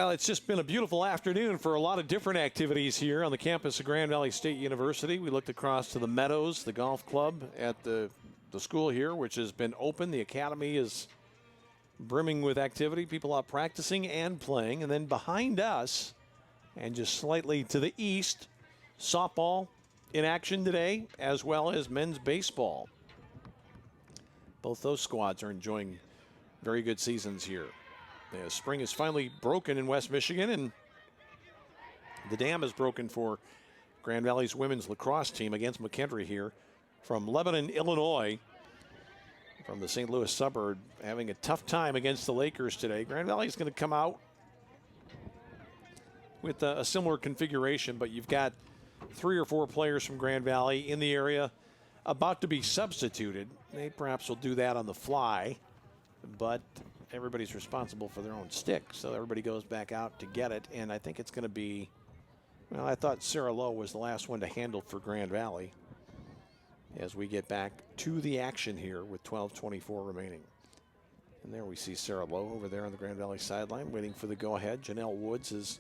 Well, it's just been a beautiful afternoon for a lot of different activities here on the campus of Grand Valley State University. We looked across to the Meadows, the golf club at the school here, which has been open. The academy is brimming with activity, people out practicing and playing. And then behind us, and just slightly to the east, softball in action today, as well as men's baseball. Both those squads are enjoying very good seasons here. The spring is finally broken in West Michigan, and the dam is broken for Grand Valley's women's lacrosse team against McKendree here from Lebanon, Illinois, from the St. Louis suburb, having a tough time against the Lakers today. Grand Valley is going to come out with a similar configuration, but you've got 3 or 4 players from Grand Valley in the area about to be substituted. They perhaps will do that on the fly, but everybody's responsible for their own stick, so everybody goes back out to get it, and I think it's going to be, well, I thought Sarah Lowe was the last one to handle for Grand Valley as we get back to the action here with 12:24 remaining. And there we see Sarah Lowe over there on the Grand Valley sideline waiting for the go-ahead. Janelle Woods is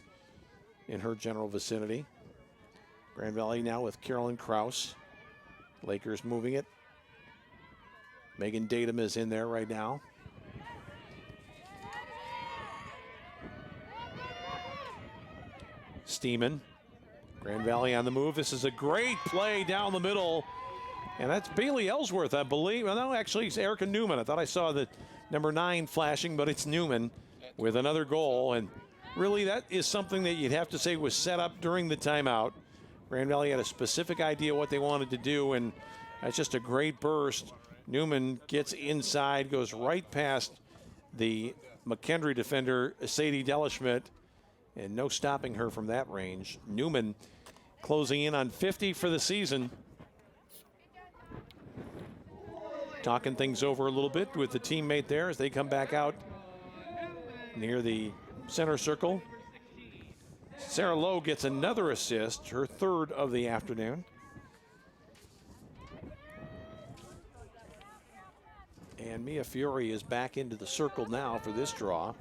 in her general vicinity. Grand Valley now with Carolyn Kraus. Lakers moving it. Megan Datum is in there right now. Steeman. Grand Valley on the move. This is a great play down the middle. And that's Bailey Ellsworth, I believe. Well, no, actually, it's Erica Newman. I thought I saw the number 9 flashing, but it's Newman with another goal. And really, that is something that you'd have to say was set up during the timeout. Grand Valley had a specific idea what they wanted to do, and that's just a great burst. Newman gets inside, goes right past the McKendree defender, Sadie Delaschmidt, and no stopping her from that range. Newman closing in on 50 for the season. Talking things over a little bit with the teammate there as they come back out near the center circle. Sarah Lowe gets another assist, her 3rd of the afternoon. And Mia Fiore is back into the circle now for this draw,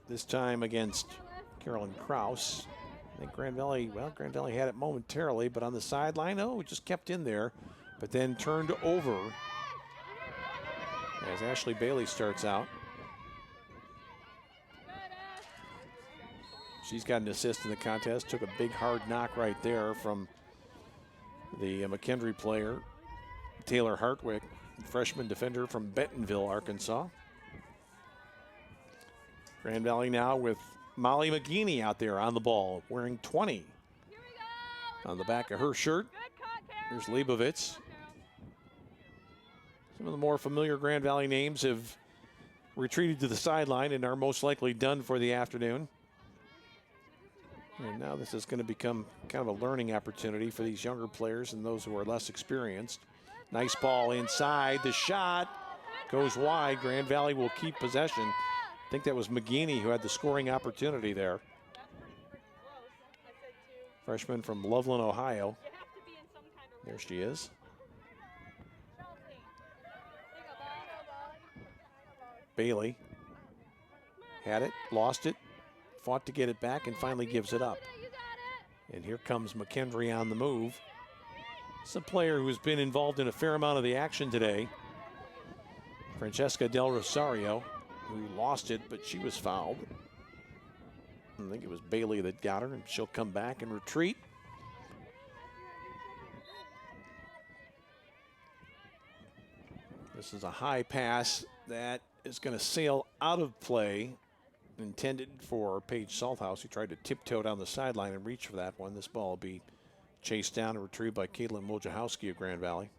this time against Carolyn Kraus. I think Grand Valley had it momentarily, but on the sideline, just kept in there, but then turned over as Ashley Bailey starts out. She's got an assist in the contest. Took a big hard knock right there from the McKendree player, Taylor Hartwick, freshman defender from Bentonville, Arkansas. Grand Valley now with Molly McGeeney out there on the ball, wearing 20 on the back of her shirt. Here's Leibovitz. Some of the more familiar Grand Valley names have retreated to the sideline and are most likely done for the afternoon. And now this is going to become kind of a learning opportunity for these younger players and those who are less experienced. Nice ball inside. The shot goes wide. Grand Valley will keep possession. I think that was McGeeney who had the scoring opportunity there. Freshman from Loveland, Ohio. There she is. Bailey had it, lost it, fought to get it back, and finally gives it up. And here comes McKendree on the move. It's a player who's been involved in a fair amount of the action today. Francesca Del Rosario, who lost it, but she was fouled. I think it was Bailey that got her, and she'll come back and retreat. This is a high pass that is going to sail out of play, intended for Paige Salthouse, who tried to tiptoe down the sideline and reach for that one. This ball will be chased down and retrieved by Caitlin Wojciechowski of Grand Valley.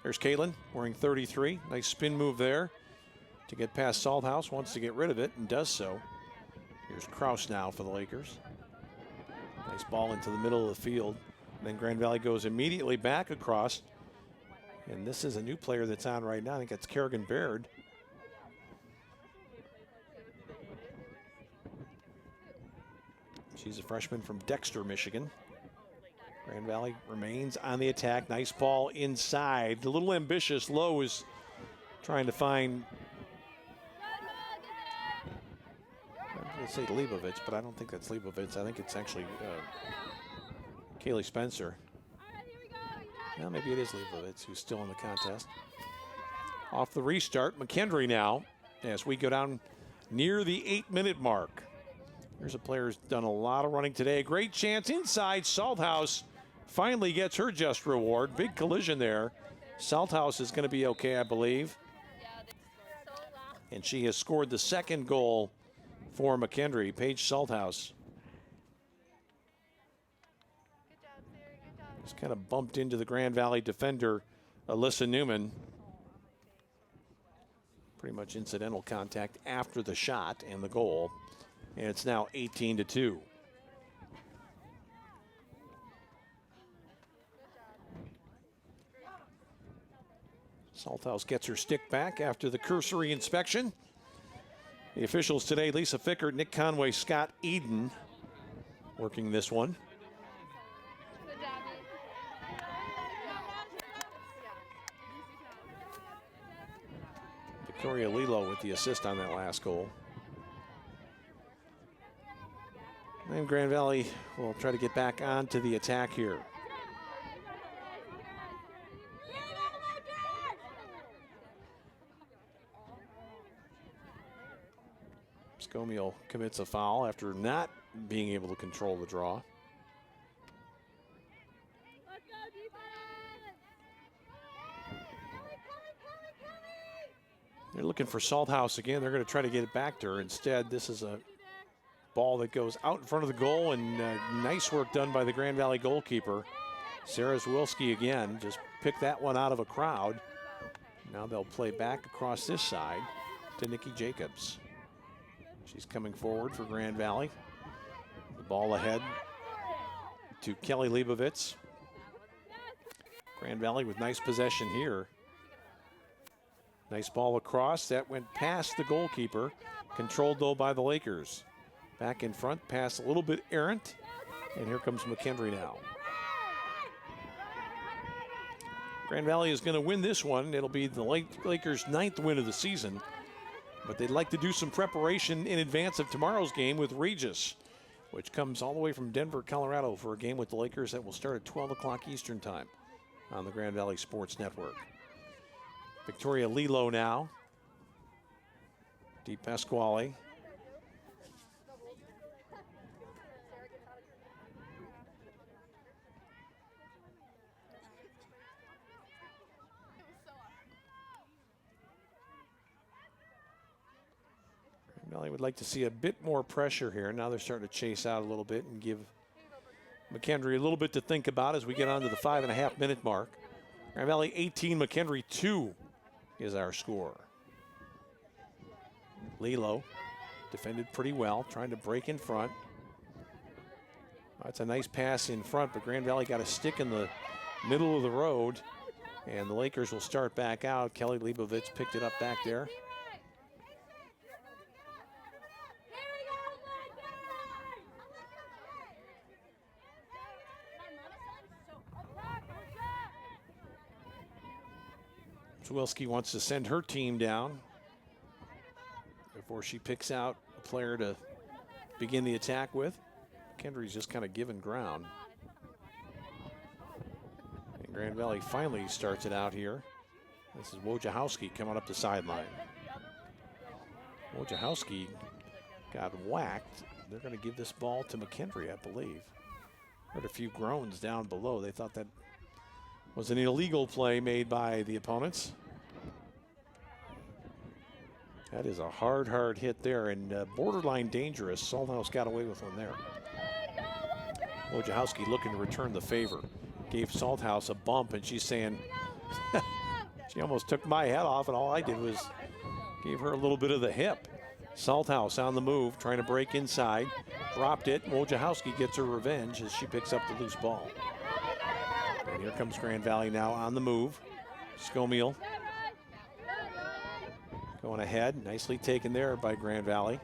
There's Caitlin wearing 33. Nice spin move there to get past Salthouse. Wants to get rid of it and does so. Here's Kraus now for the Lakers. Nice ball into the middle of the field. And then Grand Valley goes immediately back across. And this is a new player that's on right now. I think that's Kerrigan Baird. She's a freshman from Dexter, Michigan. Grand Valley remains on the attack. Nice ball inside. A little ambitious. Lowe is trying to find going to say Leibovitz, but I don't think that's Leibovitz. I think it's actually Kaylee Spencer. Well, maybe it is Leibovitz who's still in the contest. Off the restart, McKendree now as we go down near the 8-minute mark. Here's a player who's done a lot of running today. Great chance inside. Salthouse finally gets her just reward. Big collision there. Salthouse is going to be okay, I believe. And she has scored the second goal for McKendree, Paige Salthouse. Just kind of bumped into the Grand Valley defender, Alyssa Newman. Pretty much incidental contact after the shot and the goal. And it's now 18-2. Salthouse gets her stick back after the cursory inspection. The officials today, Lisa Fickert, Nick Conway, Scott Eden, working this one. Victoria Lilo with the assist on that last goal. And Grand Valley will try to get back onto the attack here. Scomiel commits a foul after not being able to control the draw. They're looking for Salthouse again. They're going to try to get it back to her. Instead, this is a ball that goes out in front of the goal, and nice work done by the Grand Valley goalkeeper. Sarah Zwilski again just picked that one out of a crowd. Now they'll play back across this side to Nikki Jacobs. She's coming forward for Grand Valley. The ball ahead to Kelly Leibovitz. Grand Valley with nice possession here. Nice ball across. That went past the goalkeeper. Controlled, though, by the Lakers. Back in front, pass a little bit errant. And here comes McKendree now. Grand Valley is going to win this one. It'll be the Lakers' 9th win of the season. But they'd like to do some preparation in advance of tomorrow's game with Regis, which comes all the way from Denver, Colorado for a game with the Lakers that will start at 12 o'clock Eastern time on the Grand Valley Sports Network. Victoria Lilo now. Di Pasquale. Valley would like to see a bit more pressure here. Now they're starting to chase out a little bit and give McKendree a little bit to think about as we get on to the 5.5-minute mark. Grand Valley 18, McKendree 2 is our score. Lilo defended pretty well, trying to break in front. That's a nice pass in front, but Grand Valley got a stick in the middle of the road, and the Lakers will start back out. Kelly Leibovitz picked it up back there. Zwilski wants to send her team down before she picks out a player to begin the attack with. McKendree's just kind of given ground. And Grand Valley finally starts it out here. This is Wojciechowski coming up the sideline. Wojciechowski got whacked. They're going to give this ball to McKendree, I believe. Heard a few groans down below. They thought that was an illegal play made by the opponents. That is a hard hit there, and borderline dangerous. Salthouse got away with one there. Wojciechowski looking to return the favor. Gave Salthouse a bump, and she's saying, she almost took my head off, and all I did was gave her a little bit of the hip. Salthouse on the move, trying to break inside. Dropped it. Wojciechowski gets her revenge as she picks up the loose ball. And here comes Grand Valley now on the move. Scomiel going ahead. Nicely taken there by Grand Valley.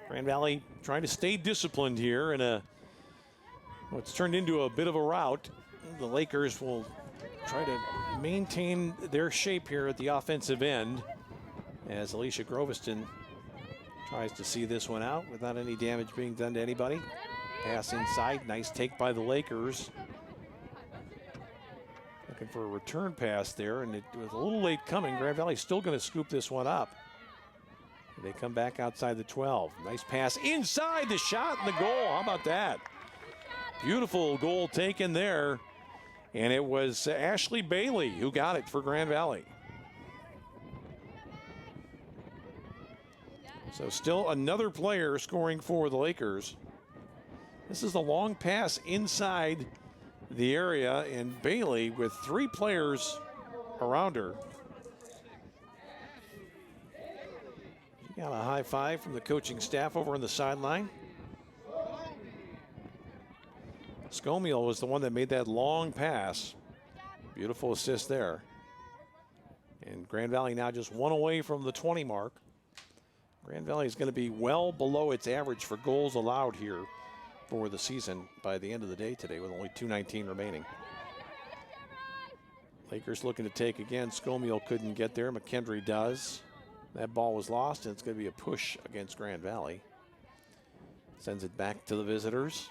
Grand Valley trying to stay disciplined here in a Well, it's turned into a bit of a rout. The Lakers will try to maintain their shape here at the offensive end as Alicia Groveston tries to see this one out without any damage being done to anybody. Pass inside, nice take by the Lakers. Looking for a return pass there, and it was a little late coming. Grand Valley's still going to scoop this one up. They come back outside the 12. Nice pass inside, the shot and the goal. How about that? Beautiful goal taken there. And it was Ashley Bailey who got it for Grand Valley. So still another player scoring for the Lakers. This is a long pass inside the area, and Bailey with 3 players around her. She got a high five from the coaching staff over on the sideline. Scomiel was the one that made that long pass. Beautiful assist there. And Grand Valley now just 1 away from the 20 mark. Grand Valley is going to be well below its average for goals allowed here for the season by the end of the day today with only 2:19 remaining. Lakers looking to take again. Scomiel couldn't get there. McKendree does. That ball was lost, and it's going to be a push against Grand Valley. Sends it back to the visitors.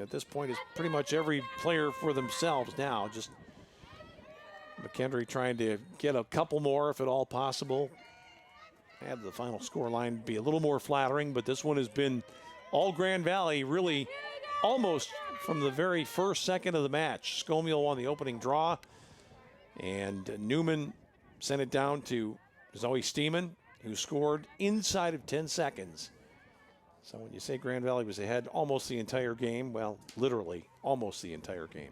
At this point, it's pretty much every player for themselves now. Just McKendree trying to get a couple more if at all possible. Have the final score line be a little more flattering, but this one has been all Grand Valley really almost from the very first second of the match. Scomiel won the opening draw, and Newman sent it down to Zoe Steeman, who scored inside of 10 seconds. So when you say Grand Valley was ahead almost the entire game, well, literally almost the entire game.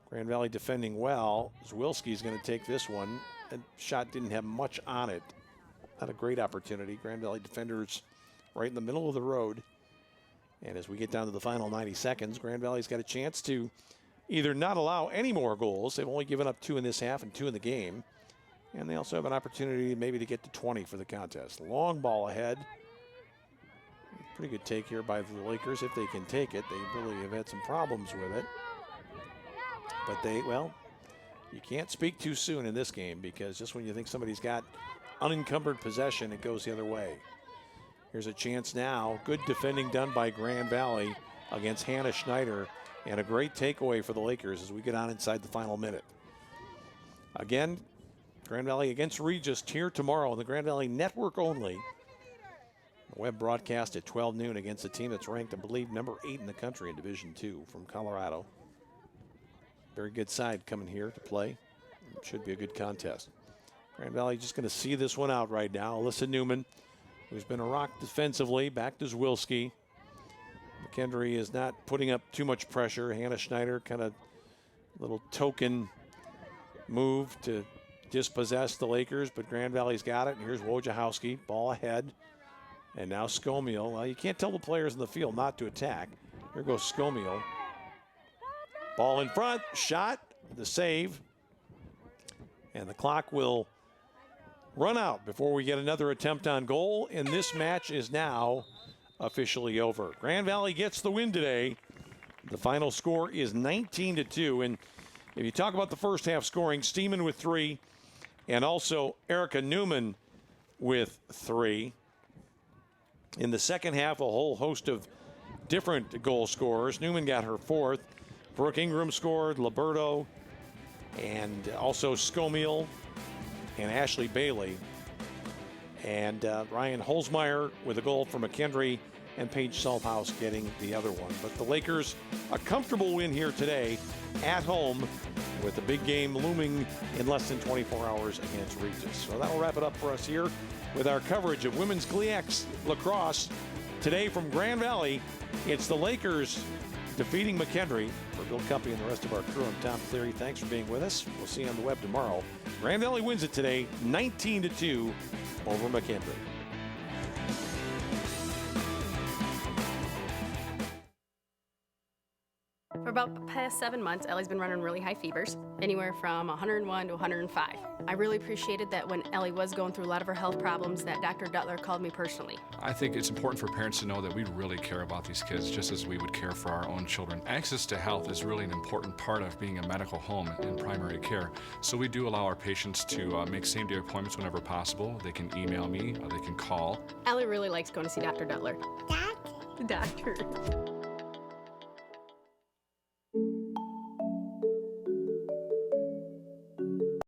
Grand Valley defending well. Zwilski's going to take this one. That shot didn't have much on it. Not a great opportunity. Grand Valley defenders right in the middle of the road. And as we get down to the final 90 seconds, Grand Valley's got a chance to either not allow any more goals. They've only given up 2 in this half and 2 in the game. And they also have an opportunity maybe to get to 20 for the contest. Long ball ahead. Pretty good take here by the Lakers if they can take it. They really have had some problems with it. But well, you can't speak too soon in this game because just when you think somebody's got unencumbered possession, it goes the other way. Here's a chance now. Good defending done by Grand Valley against Hannah Schneider, and a great takeaway for the Lakers as we get on inside the final minute. Again, Grand Valley against Regis here tomorrow on the Grand Valley Network only. A web broadcast at 12 noon against a team that's ranked, I believe, number 8 in the country in Division II from Colorado. Very good side coming here to play. It should be a good contest. Grand Valley just going to see this one out right now. Alyssa Newman, who's been a rock defensively, back to Zwilski. McKendree is not putting up too much pressure. Hannah Schneider, kind of little token move to dispossess the Lakers, but Grand Valley's got it. And here's Wojciechowski, ball ahead. And now Scomiel. Well, you can't tell the players in the field not to attack. Here goes Scomiel. Ball in front, shot, the save. And the clock will run out before we get another attempt on goal. And this match is now officially over. Grand Valley gets the win today. The final score is 19-2. And if you talk about the first half scoring, Steeman with 3, and also Erica Newman with 3. In the second half, a whole host of different goal scorers. Newman got her 4th. Brooke Ingram scored, Liberto, and also Scomiel and Ashley Bailey. And Ryan Holzmeyer with a goal for McKendree, and Paige Salthouse getting the other one. But the Lakers, a comfortable win here today at home with the big game looming in less than 24 hours against Regis. So that'll wrap it up for us here with our coverage of women's GLIAC lacrosse. Today from Grand Valley, it's the Lakers defeating McKendree. For Bill Cuppy and the rest of our crew, I'm Tom Cleary. Thanks for being with us. We'll see you on the web tomorrow. Grand Valley wins it today, 19-2 over McKendree. For about the past 7 months, Ellie's been running really high fevers, anywhere from 101 to 105. I really appreciated that when Ellie was going through a lot of her health problems that Dr. Duttler called me personally. I think it's important for parents to know that we really care about these kids just as we would care for our own children. Access to health is really an important part of being a medical home in primary care. So we do allow our patients to make same-day appointments whenever possible. They can email me, they can call. Ellie really likes going to see Dr. Duttler. Doctor.